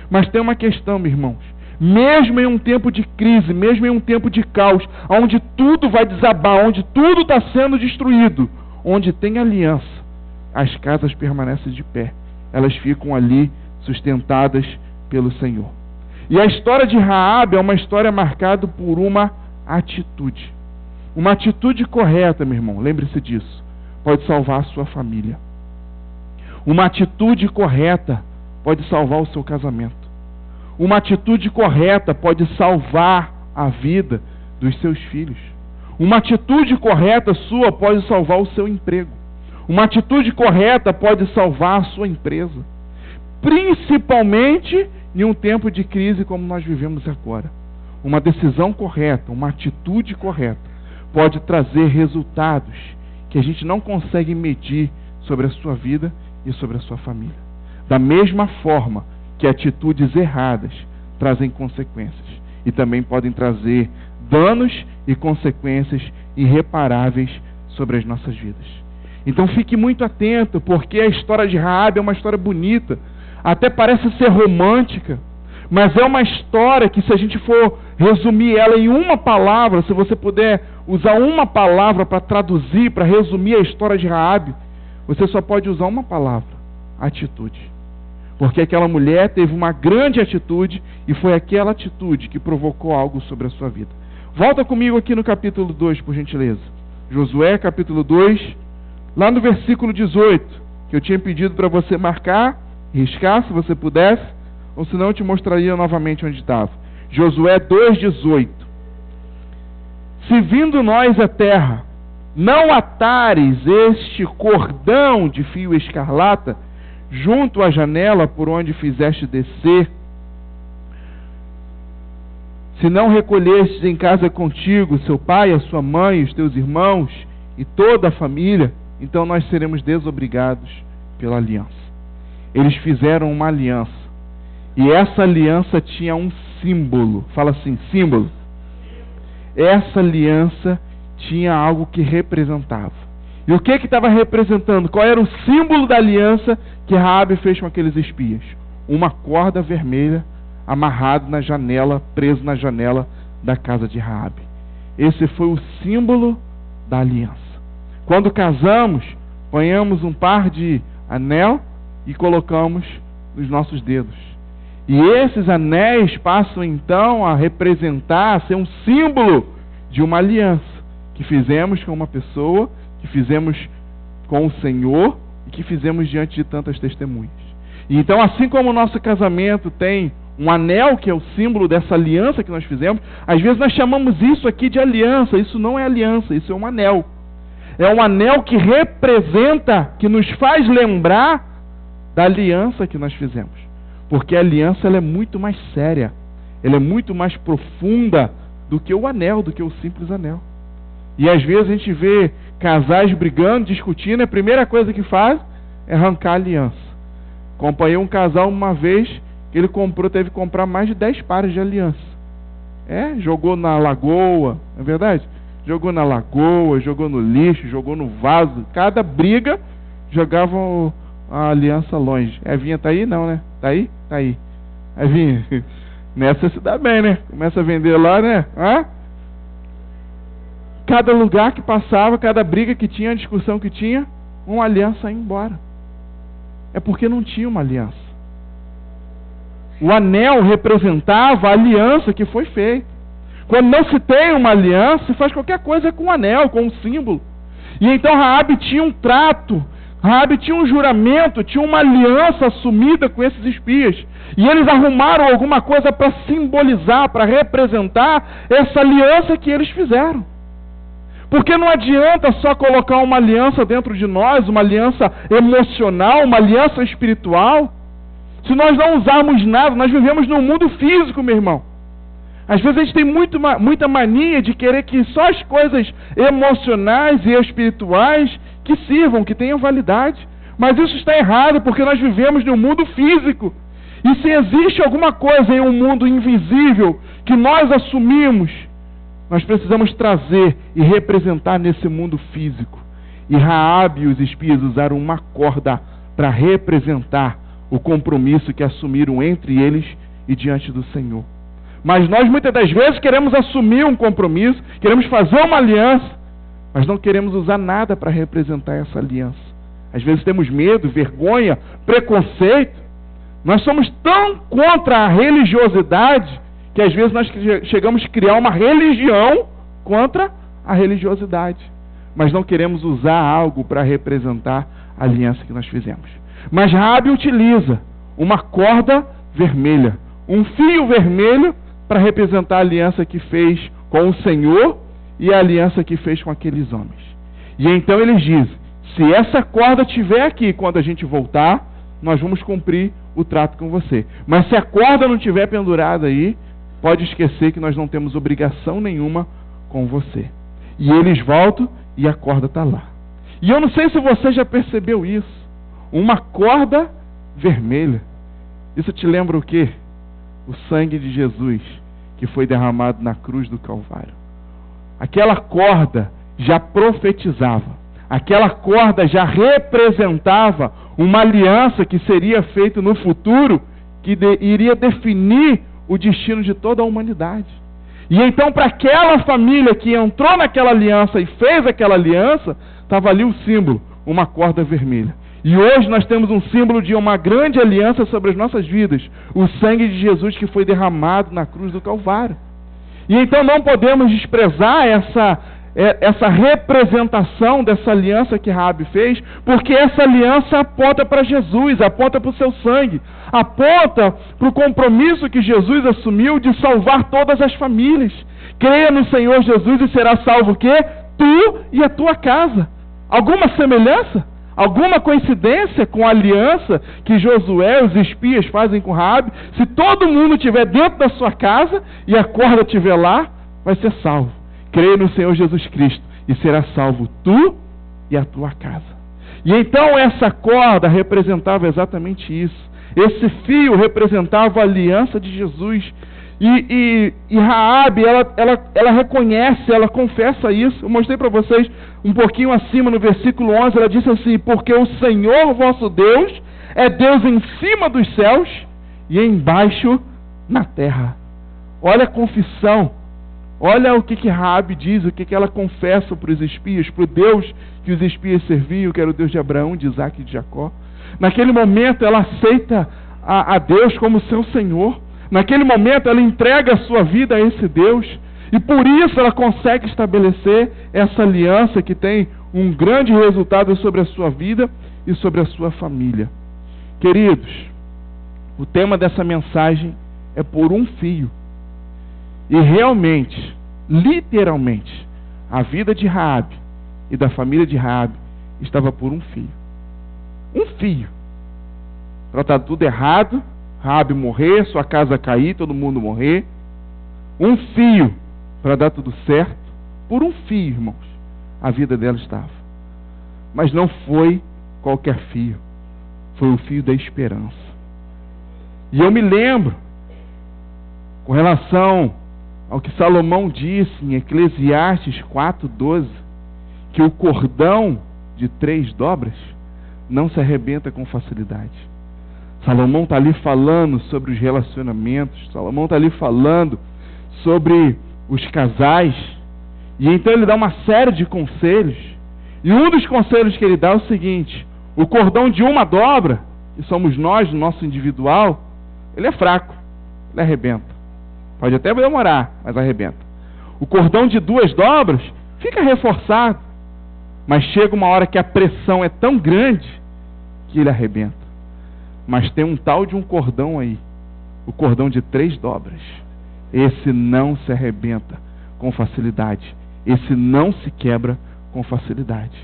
Mas tem uma questão, meus irmãos. Mesmo em um tempo de crise, mesmo em um tempo de caos, onde tudo vai desabar, onde tudo está sendo destruído, onde tem aliança, as casas permanecem de pé. Elas ficam ali sustentadas pelo Senhor. E a história de Raabe é uma história marcada por uma atitude. Uma atitude correta, meu irmão, lembre-se disso, pode salvar a sua família. Uma atitude correta pode salvar o seu casamento. Uma atitude correta pode salvar a vida dos seus filhos. Uma atitude correta sua pode salvar o seu emprego. Uma atitude correta pode salvar a sua empresa. Principalmente em um tempo de crise como nós vivemos agora. Uma decisão correta, uma atitude correta pode trazer resultados que a gente não consegue medir sobre a sua vida e sobre a sua família. Da mesma forma que atitudes erradas trazem consequências e também podem trazer danos e consequências irreparáveis sobre as nossas vidas. Então fique muito atento, porque a história de Raabe é uma história bonita, até parece ser romântica, mas é uma história que, se a gente for resumir ela em uma palavra, se você puder usar uma palavra para traduzir, para resumir a história de Raabe, você só pode usar uma palavra: atitude. Porque aquela mulher teve uma grande atitude e foi aquela atitude que provocou algo sobre a sua vida. Volta comigo aqui no capítulo 2, por gentileza. Josué, capítulo 2, lá no versículo 18, que eu tinha pedido para você marcar, riscar, se você pudesse, ou senão eu te mostraria novamente onde estava. Josué 2,18. Se vindo nós à terra, não atares este cordão de fio escarlata junto à janela por onde fizeste descer, se não recolhestes em casa contigo seu pai, a sua mãe, os teus irmãos e toda a família, então nós seremos desobrigados pela aliança. Eles fizeram uma aliança, e essa aliança tinha um símbolo. Fala assim, símbolo. Essa aliança tinha algo que representava. E o que estava representando? Qual era o símbolo da aliança que Raabe fez com aqueles espias? Uma corda vermelha amarrada na janela, preso na janela da casa de Raabe. Esse foi o símbolo da aliança. Quando casamos, ponhamos um par de anel e colocamos nos nossos dedos. E esses anéis passam então a representar, a ser um símbolo de uma aliança que fizemos com uma pessoa, que fizemos com o Senhor e que fizemos diante de tantas testemunhas. E então, assim como o nosso casamento tem um anel que é o símbolo dessa aliança que nós fizemos, às vezes nós chamamos isso aqui de aliança. Isso não é aliança, isso é um anel. É um anel que representa, que nos faz lembrar da aliança que nós fizemos. Porque a aliança ela é muito mais séria, ela é muito mais profunda do que o anel, do que o simples anel. E às vezes a gente vê casais brigando, discutindo, e a primeira coisa que faz é arrancar a aliança. Acompanhei um casal uma vez que ele teve que comprar mais de 10 pares de aliança. Jogou na lagoa, não é verdade? Jogou na lagoa, jogou no lixo, jogou no vaso. Cada briga jogava a aliança longe. A Evinha tá aí? Não, né? Tá aí? Tá aí. Evinha, nessa se dá bem, né? Começa a vender lá, né? Cada lugar que passava, cada briga que tinha, discussão que tinha, uma aliança ia embora. É porque não tinha uma aliança. O anel representava a aliança que foi feita. Quando não se tem uma aliança, se faz qualquer coisa com o anel, com o símbolo. E então Raabe tinha um trato, Raabe tinha um juramento, tinha uma aliança assumida com esses espias. E eles arrumaram alguma coisa para simbolizar, para representar essa aliança que eles fizeram. Porque não adianta só colocar uma aliança dentro de nós, uma aliança emocional, uma aliança espiritual, se nós não usarmos nada. Nós vivemos num mundo físico, meu irmão. Às vezes a gente tem muita mania de querer que só as coisas emocionais e espirituais que sirvam, que tenham validade. Mas isso está errado, porque nós vivemos num mundo físico. E se existe alguma coisa em um mundo invisível que nós assumimos, nós precisamos trazer e representar nesse mundo físico. E Raabe e os espias usaram uma corda para representar o compromisso que assumiram entre eles e diante do Senhor. Mas nós muitas das vezes queremos assumir um compromisso, queremos fazer uma aliança, mas não queremos usar nada para representar essa aliança. Às vezes temos medo, vergonha, preconceito. Nós somos tão contra a religiosidade que às vezes nós chegamos a criar uma religião contra a religiosidade. Mas não queremos usar algo para representar a aliança que nós fizemos. Mas Raabe utiliza uma corda vermelha, um fio vermelho para representar a aliança que fez com o Senhor e a aliança que fez com aqueles homens. E então eles dizem, se essa corda estiver aqui quando a gente voltar, nós vamos cumprir o trato com você. Mas se a corda não estiver pendurada aí, pode esquecer que nós não temos obrigação nenhuma com você. E eles voltam e a corda está lá. E eu não sei se você já percebeu isso. Uma corda vermelha. Isso te lembra o quê? O sangue de Jesus que foi derramado na cruz do Calvário. Aquela corda já profetizava. Aquela corda já representava uma aliança que seria feita no futuro, que iria definir o destino de toda a humanidade. E então, para aquela família que entrou naquela aliança e fez aquela aliança, estava ali o símbolo, uma corda vermelha. E hoje nós temos um símbolo de uma grande aliança sobre as nossas vidas, o sangue de Jesus que foi derramado na cruz do Calvário. E então não podemos desprezar essa representação dessa aliança que Raabe fez, porque essa aliança aponta para Jesus, aponta para o seu sangue, aponta para o compromisso que Jesus assumiu de salvar todas as famílias. Creia no Senhor Jesus e será salvo o quê? Tu e a tua casa. Alguma semelhança? Alguma coincidência com a aliança que Josué, os espias, fazem com Raabe? Se todo mundo estiver dentro da sua casa e a corda estiver lá, vai ser salvo. crê no Senhor Jesus Cristo e será salvo tu e a tua casa. E então essa corda representava exatamente isso. Esse fio representava a aliança de Jesus. E Raabe, ela reconhece, ela confessa isso. Eu mostrei para vocês um pouquinho acima no versículo 11, ela disse assim: porque o Senhor vosso Deus é Deus em cima dos céus e embaixo na terra. Olha a confissão, olha o que Raabe diz, o que ela confessa para os espias, para o Deus que os espias serviam, que era o Deus de Abraão, de Isaac e de Jacó. Naquele momento ela aceita a Deus como seu Senhor. Naquele momento ela entrega a sua vida a esse Deus, e por isso ela consegue estabelecer essa aliança que tem um grande resultado sobre a sua vida e sobre a sua família. Queridos, o tema dessa mensagem é por um fio. E realmente, literalmente, a vida de Raabe e da família de Raabe estava por um fio. Um fio. Tratado tudo errado, Raabe morrer, sua casa cair, todo mundo morrer. Um fio para dar tudo certo. Por um fio, irmãos, a vida dela estava. Mas não foi qualquer fio. Foi o fio da esperança. E eu me lembro, com relação ao que Salomão disse em Eclesiastes 4:12, que o cordão de 3 dobras não se arrebenta com facilidade. Salomão está ali falando sobre os relacionamentos, Salomão está ali falando sobre os casais, e então ele dá uma série de conselhos, e um dos conselhos que ele dá é o seguinte: o cordão de uma dobra, que somos nós, no nosso individual, ele é fraco, ele arrebenta. Pode até demorar, mas arrebenta. O cordão de 2 dobras fica reforçado, mas chega uma hora que a pressão é tão grande que ele arrebenta. Mas tem um tal de um cordão aí, o cordão de 3 dobras. Esse não se arrebenta com facilidade. Esse não se quebra com facilidade.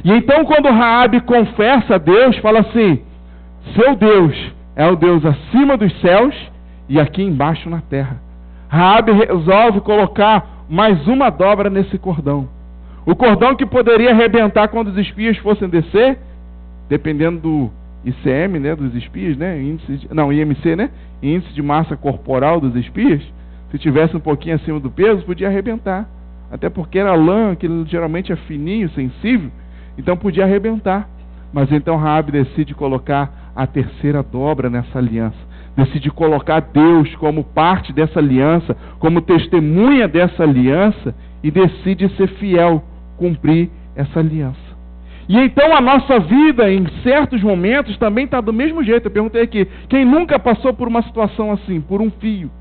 E então quando Raabe confessa a Deus, fala assim: seu Deus é o Deus acima dos céus e aqui embaixo na terra. Raabe resolve colocar mais uma dobra nesse cordão. O cordão que poderia arrebentar quando os espias fossem descer, dependendo do ICM, né, dos espias, né, IMC, né, índice de massa corporal dos espias, se tivesse um pouquinho acima do peso, podia arrebentar. Até porque era lã, que geralmente é fininho, sensível, então podia arrebentar. Mas então Raabe decide colocar a 3ª dobra nessa aliança. Decide colocar Deus como parte dessa aliança, como testemunha dessa aliança, e decide ser fiel, cumprir essa aliança. E então a nossa vida, em certos momentos, também está do mesmo jeito. Eu perguntei aqui, quem nunca passou por uma situação assim, por um fio?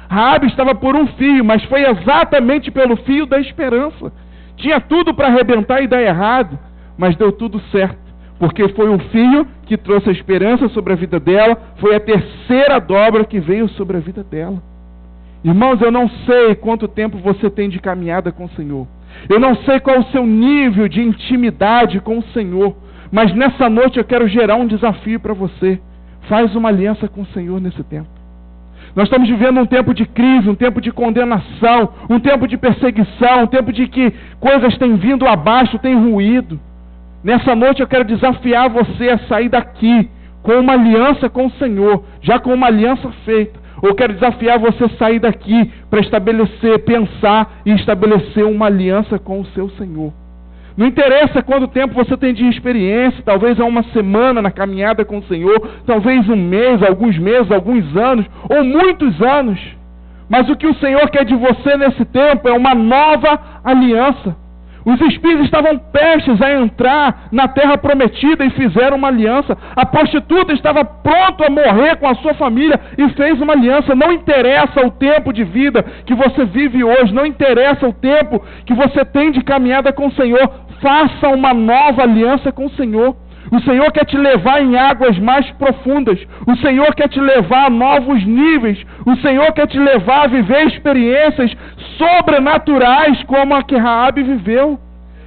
Raabe estava por um fio, mas foi exatamente pelo fio da esperança. Tinha tudo para arrebentar e dar errado, mas deu tudo certo, porque foi um fio que trouxe a esperança sobre a vida dela, foi a 3ª dobra que veio sobre a vida dela. Irmãos, eu não sei quanto tempo você tem de caminhada com o Senhor. Eu não sei qual é o seu nível de intimidade com o Senhor, mas nessa noite eu quero gerar um desafio para você. Faz uma aliança com o Senhor nesse tempo. Nós estamos vivendo um tempo de crise, um tempo de condenação, um tempo de perseguição, um tempo de que coisas têm vindo abaixo, têm ruído. Nessa noite eu quero desafiar você a sair daqui com uma aliança com o Senhor, já com uma aliança feita. Eu quero desafiar você a sair daqui para estabelecer, pensar e estabelecer uma aliança com o seu Senhor. Não interessa quanto tempo você tem de experiência, talvez há uma semana na caminhada com o Senhor, talvez um mês, alguns anos, ou muitos anos. Mas o que o Senhor quer de você nesse tempo é uma nova aliança. Os espias estavam prestes a entrar na terra prometida e fizeram uma aliança. A prostituta estava pronta a morrer com a sua família e fez uma aliança. Não interessa o tempo de vida que você vive hoje, não interessa o tempo que você tem de caminhada com o Senhor. Faça uma nova aliança com o Senhor. O Senhor quer te levar em águas mais profundas. O Senhor quer te levar a novos níveis. O Senhor quer te levar a viver experiências sobrenaturais como a que Raabe viveu.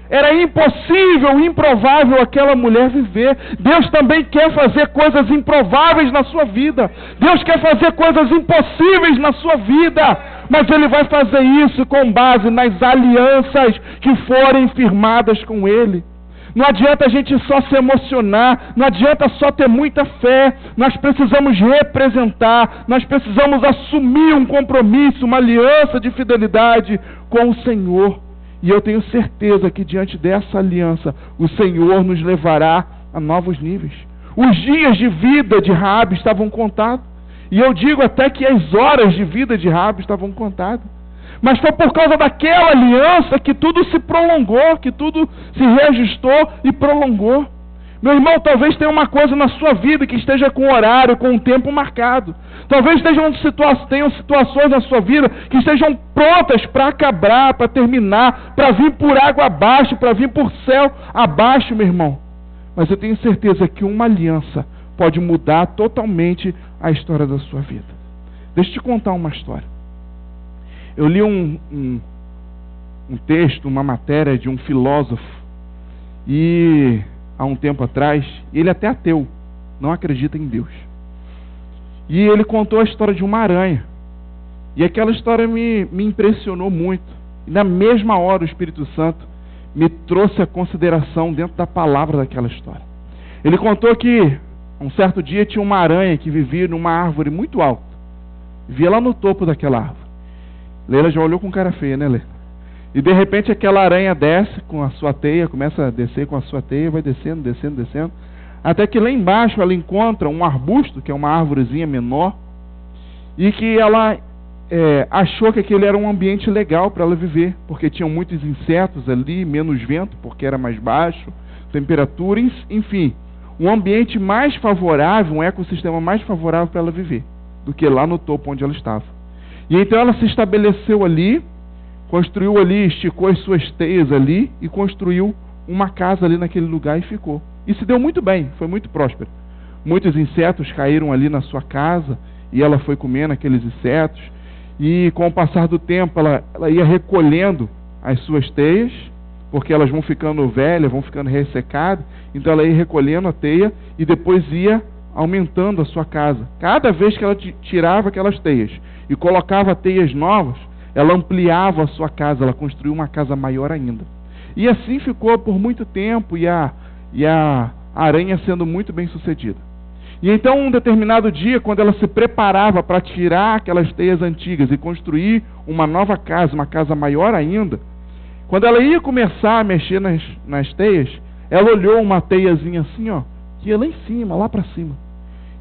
Era impossível, improvável aquela mulher viver. Deus também quer fazer coisas improváveis na sua vida. Deus quer fazer coisas impossíveis na sua vida. mas Ele vai fazer isso com base nas alianças que forem firmadas com Ele. Não adianta a gente só se emocionar, não adianta só ter muita fé, nós precisamos representar, nós precisamos assumir um compromisso, uma aliança de fidelidade com o Senhor. E eu tenho certeza que diante dessa aliança, o Senhor nos levará a novos níveis. Os dias de vida de Raabe estavam contados, e eu digo até que as horas de vida de Raabe estavam contadas. Mas foi por causa daquela aliança que tudo se prolongou, que tudo se reajustou e prolongou. Meu irmão, talvez tenha uma coisa na sua vida que esteja com horário, com um tempo marcado. Talvez tenham situações na sua vida que estejam prontas para acabar, para terminar, para vir por água abaixo, para vir por céu abaixo, meu irmão. Mas eu tenho certeza que uma aliança pode mudar totalmente a história da sua vida. Deixa eu te contar uma história. Eu li um texto, uma matéria de um filósofo, e há um tempo atrás, ele é até ateu, não acredita em Deus. E ele contou a história de uma aranha. E aquela história me impressionou muito. E na mesma hora o Espírito Santo me trouxe a consideração dentro da palavra daquela história. Ele contou que um certo dia tinha uma aranha que vivia numa árvore muito alta. Vivia lá no topo daquela árvore. Leila já olhou com cara feia, né, Leila? E de repente aquela aranha desce com a sua teia, começa a descer com a sua teia, vai descendo, descendo, descendo, até que lá embaixo ela encontra um arbusto, que é uma árvorezinha menor, e que ela achou que aquele era um ambiente legal para ela viver, porque tinham muitos insetos ali, menos vento, porque era mais baixo, temperatura, enfim, um ambiente mais favorável, um ecossistema mais favorável para ela viver, do que lá no topo onde ela estava. E então ela se estabeleceu ali, construiu ali, esticou as suas teias ali e construiu uma casa ali naquele lugar e ficou. E se deu muito bem, foi muito próspero. Muitos insetos caíram ali na sua casa e ela foi comendo aqueles insetos. E com o passar do tempo ela ia recolhendo as suas teias, porque elas vão ficando velhas, vão ficando ressecadas. Então ela ia recolhendo a teia e depois ia aumentando a sua casa. Cada vez que ela tirava aquelas teias e colocava teias novas, ela ampliava a sua casa, ela construiu uma casa maior ainda. E assim ficou por muito tempo, e a aranha sendo muito bem sucedida. E então, um determinado dia, quando ela se preparava para tirar aquelas teias antigas e construir uma nova casa, uma casa maior ainda, quando ela ia começar a mexer nas teias, ela olhou uma teiazinha assim, ó, que ia lá em cima, lá para cima.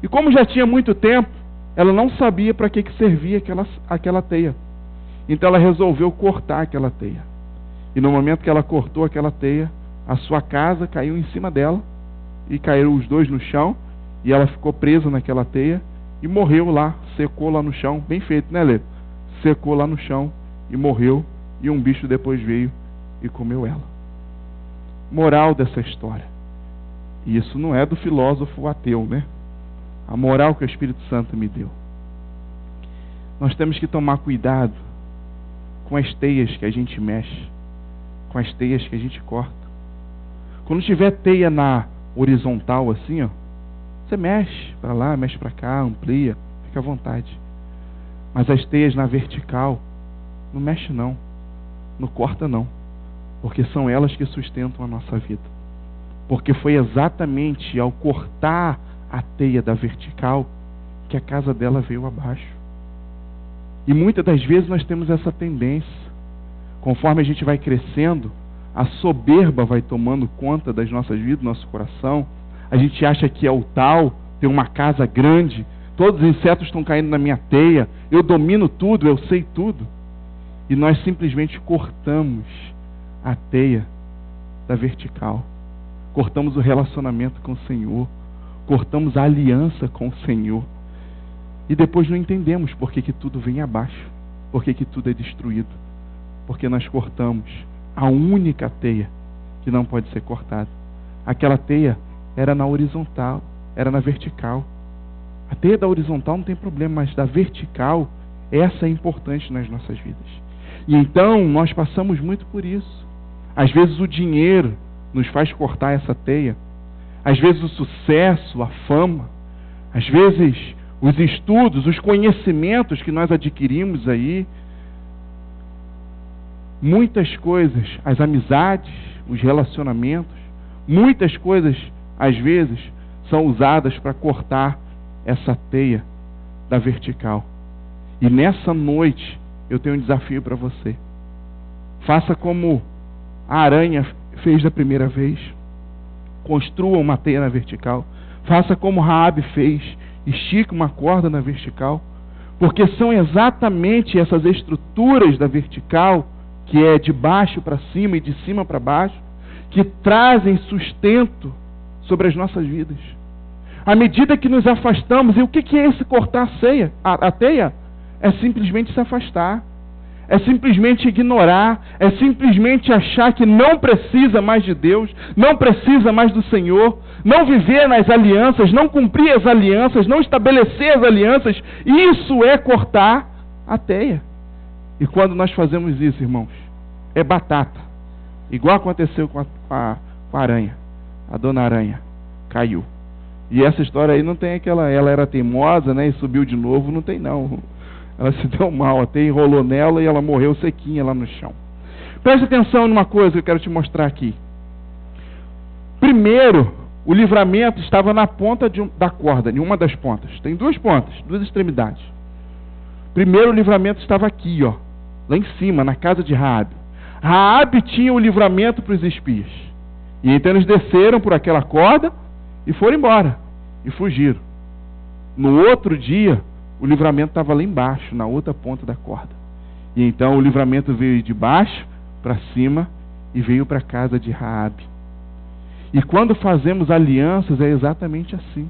E como já tinha muito tempo, ela não sabia para que servia aquela teia. Então ela resolveu cortar aquela teia. E no momento que ela cortou aquela teia, a sua casa caiu em cima dela, e caíram os dois no chão, e ela ficou presa naquela teia, e morreu lá, secou lá no chão, bem feito, né, Lê? Secou lá no chão, e morreu, e um bicho depois veio e comeu ela. Moral dessa história. E isso não é do filósofo ateu, né? A moral que o Espírito Santo me deu. Nós temos que tomar cuidado com as teias que a gente mexe, com as teias que a gente corta. Quando tiver teia na horizontal assim, ó, você mexe para lá, mexe para cá, amplia, fica à vontade. Mas as teias na vertical, não mexe não, não corta não, porque são elas que sustentam a nossa vida. Porque foi exatamente ao cortar a teia da vertical que a casa dela veio abaixo. E muitas das vezes nós temos essa tendência. Conforme a gente vai crescendo, a soberba vai tomando conta das nossas vidas, do nosso coração. A gente acha que é o tal, tem uma casa grande, todos os insetos estão caindo na minha teia, eu domino tudo, eu sei tudo. E nós simplesmente cortamos a teia da vertical. Cortamos o relacionamento com o Senhor. Cortamos a aliança com o Senhor. E depois não entendemos por que tudo vem abaixo. Por que tudo é destruído. Porque nós cortamos a única teia que não pode ser cortada. Aquela teia era na horizontal, era na vertical. A teia da horizontal não tem problema, mas da vertical, essa é importante nas nossas vidas. E então nós passamos muito por isso. Às vezes o dinheiro nos faz cortar essa teia. Às vezes o sucesso, a fama, às vezes os estudos, os conhecimentos que nós adquirimos aí, muitas coisas, as amizades, os relacionamentos, muitas coisas, às vezes, são usadas para cortar essa teia da vertical. E nessa noite, eu tenho um desafio para você. Faça como a aranha fez da primeira vez. Construa uma teia na vertical. Faça como Raabe fez. Estique uma corda na vertical. Porque são exatamente essas estruturas da vertical, que é de baixo para cima e de cima para baixo, que trazem sustento sobre as nossas vidas. À medida que nos afastamos, e o que é esse cortar a teia? É simplesmente se afastar. É simplesmente ignorar, é simplesmente achar que não precisa mais de Deus, não precisa mais do Senhor, não viver nas alianças, não cumprir as alianças, não estabelecer as alianças. Isso é cortar a teia. E quando nós fazemos isso, irmãos, é batata. Igual aconteceu com a aranha. A dona aranha caiu. E essa história aí não tem aquela, ela era teimosa, né, e subiu de novo, não tem não. Ela se deu mal, até enrolou nela e ela morreu sequinha lá no chão. Preste atenção numa coisa que eu quero te mostrar aqui. Primeiro, o livramento estava na ponta da corda, em uma das pontas. Tem duas pontas, duas extremidades. Primeiro, o livramento estava aqui, ó, lá em cima, na casa de Raabe. Raabe tinha o livramento para os espias. E então eles desceram por aquela corda e foram embora. E fugiram. No outro dia, o livramento estava lá embaixo, na outra ponta da corda. E então o livramento veio de baixo para cima e veio para a casa de Raabe. E quando fazemos alianças é exatamente assim.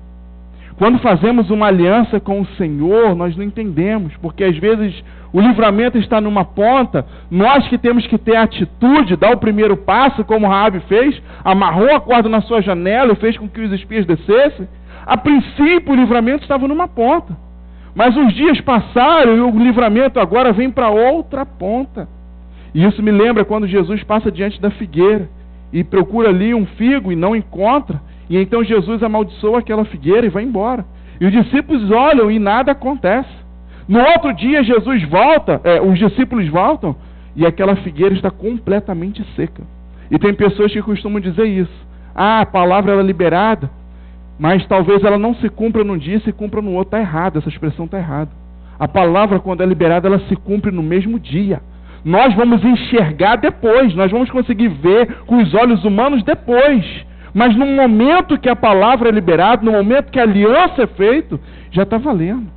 Quando fazemos uma aliança com o Senhor, nós não entendemos, porque às vezes o livramento está numa ponta, nós que temos que ter a atitude, dar o primeiro passo, como Raabe fez, amarrou a corda na sua janela e fez com que os espias descessem. A princípio o livramento estava numa ponta. Mas os dias passaram e o livramento agora vem para outra ponta. E isso me lembra quando Jesus passa diante da figueira e procura ali um figo e não encontra. E então Jesus amaldiçoa aquela figueira e vai embora. E os discípulos olham e nada acontece. No outro dia Jesus volta, os discípulos voltam e aquela figueira está completamente seca. E tem pessoas que costumam dizer isso. A palavra era liberada, mas talvez ela não se cumpra num dia e se cumpra no outro. Está errado, essa expressão está errada. A palavra, quando é liberada, ela se cumpre no mesmo dia. Nós vamos enxergar depois, nós vamos conseguir ver com os olhos humanos depois. Mas no momento que a palavra é liberada, no momento que a aliança é feita, já está valendo.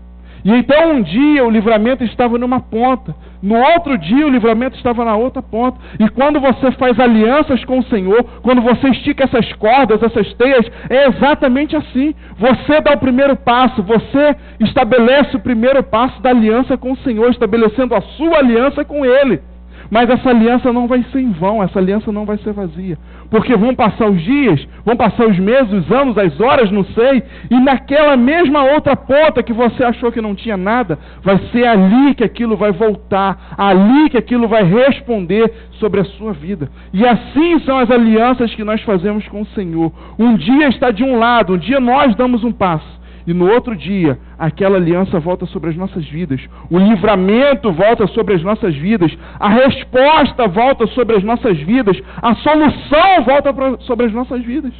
E então um dia o livramento estava numa ponta, no outro dia o livramento estava na outra ponta. E quando você faz alianças com o Senhor, quando você estica essas cordas, essas teias, é exatamente assim. Você dá o primeiro passo, você estabelece o primeiro passo da aliança com o Senhor, estabelecendo a sua aliança com Ele. Mas essa aliança não vai ser em vão, essa aliança não vai ser vazia. Porque vão passar os dias, vão passar os meses, os anos, as horas, não sei, e naquela mesma outra ponta que você achou que não tinha nada, vai ser ali que aquilo vai voltar, ali que aquilo vai responder sobre a sua vida. E assim são as alianças que nós fazemos com o Senhor. Um dia está de um lado, um dia nós damos um passo. E no outro dia, aquela aliança volta sobre as nossas vidas. O livramento volta sobre as nossas vidas. A resposta volta sobre as nossas vidas. A solução volta sobre as nossas vidas.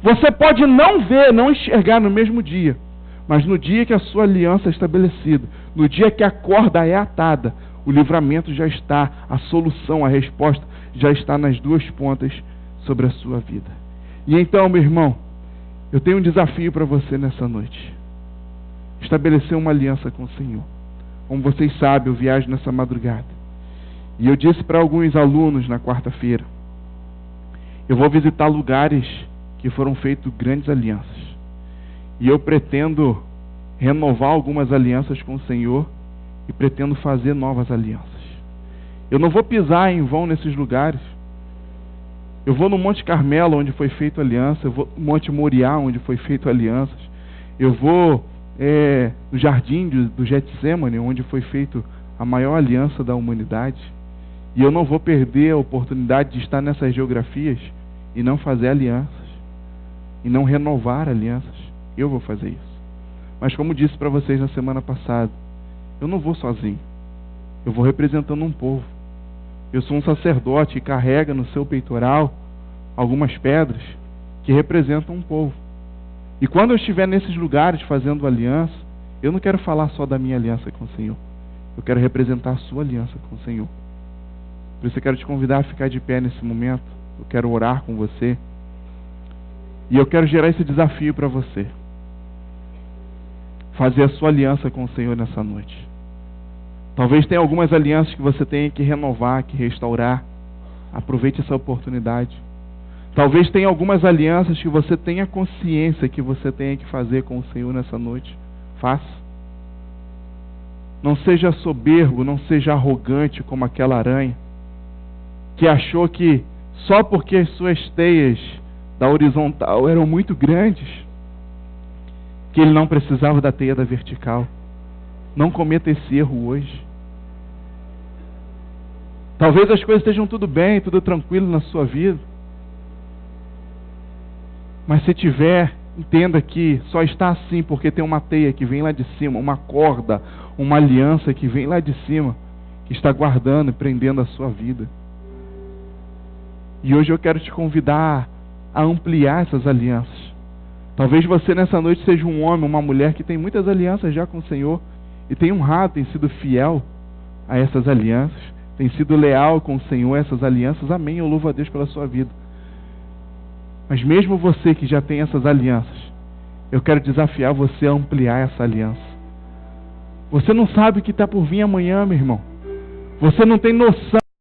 Você pode não ver, não enxergar no mesmo dia. Mas no dia que a sua aliança é estabelecida, no dia que a corda é atada, o livramento já está, a solução, a resposta já está nas duas pontas sobre a sua vida. E então, meu irmão, eu tenho um desafio para você nessa noite. Estabelecer uma aliança com o Senhor. Como vocês sabem, eu viajo nessa madrugada. E eu disse para alguns alunos na quarta-feira, eu vou visitar lugares que foram feitas grandes alianças. E eu pretendo renovar algumas alianças com o Senhor e pretendo fazer novas alianças. Eu não vou pisar em vão nesses lugares. Eu vou no Monte Carmelo, onde foi feita aliança. Eu vou no Monte Moriá, onde foi feita alianças. Eu vou no Jardim do Getsemane, onde foi feita a maior aliança da humanidade. E eu não vou perder a oportunidade de estar nessas geografias e não fazer alianças. E não renovar alianças. Eu vou fazer isso. Mas como disse para vocês na semana passada, eu não vou sozinho. Eu vou representando um povo. Eu sou um sacerdote que carrega no seu peitoral algumas pedras que representam um povo. E quando eu estiver nesses lugares fazendo aliança, eu não quero falar só da minha aliança com o Senhor. Eu quero representar a sua aliança com o Senhor. Por isso eu quero te convidar a ficar de pé nesse momento. Eu quero orar com você. E eu quero gerar esse desafio para você. Fazer a sua aliança com o Senhor nessa noite. Talvez tenha algumas alianças que você tenha que renovar, que restaurar. Aproveite essa oportunidade. Talvez tenha algumas alianças que você tenha consciência que você tenha que fazer com o Senhor nessa noite. Faça. Não seja soberbo, não seja arrogante como aquela aranha que achou que só porque as suas teias da horizontal eram muito grandes, que ele não precisava da teia da vertical. Não cometa esse erro hoje. Talvez as coisas estejam tudo bem, tudo tranquilo na sua vida. Mas se tiver, entenda que só está assim porque tem uma teia que vem lá de cima, uma corda, uma aliança que vem lá de cima, que está guardando e prendendo a sua vida. E hoje eu quero te convidar a ampliar essas alianças. Talvez você nessa noite seja um homem, uma mulher que tem muitas alianças já com o Senhor e tem honrado, tem sido fiel a essas alianças, tem sido leal com o Senhor a essas alianças. Amém, eu louvo a Deus pela sua vida. Mas mesmo você que já tem essas alianças, eu quero desafiar você a ampliar essa aliança. Você não sabe o que está por vir amanhã, meu irmão. Você não tem noção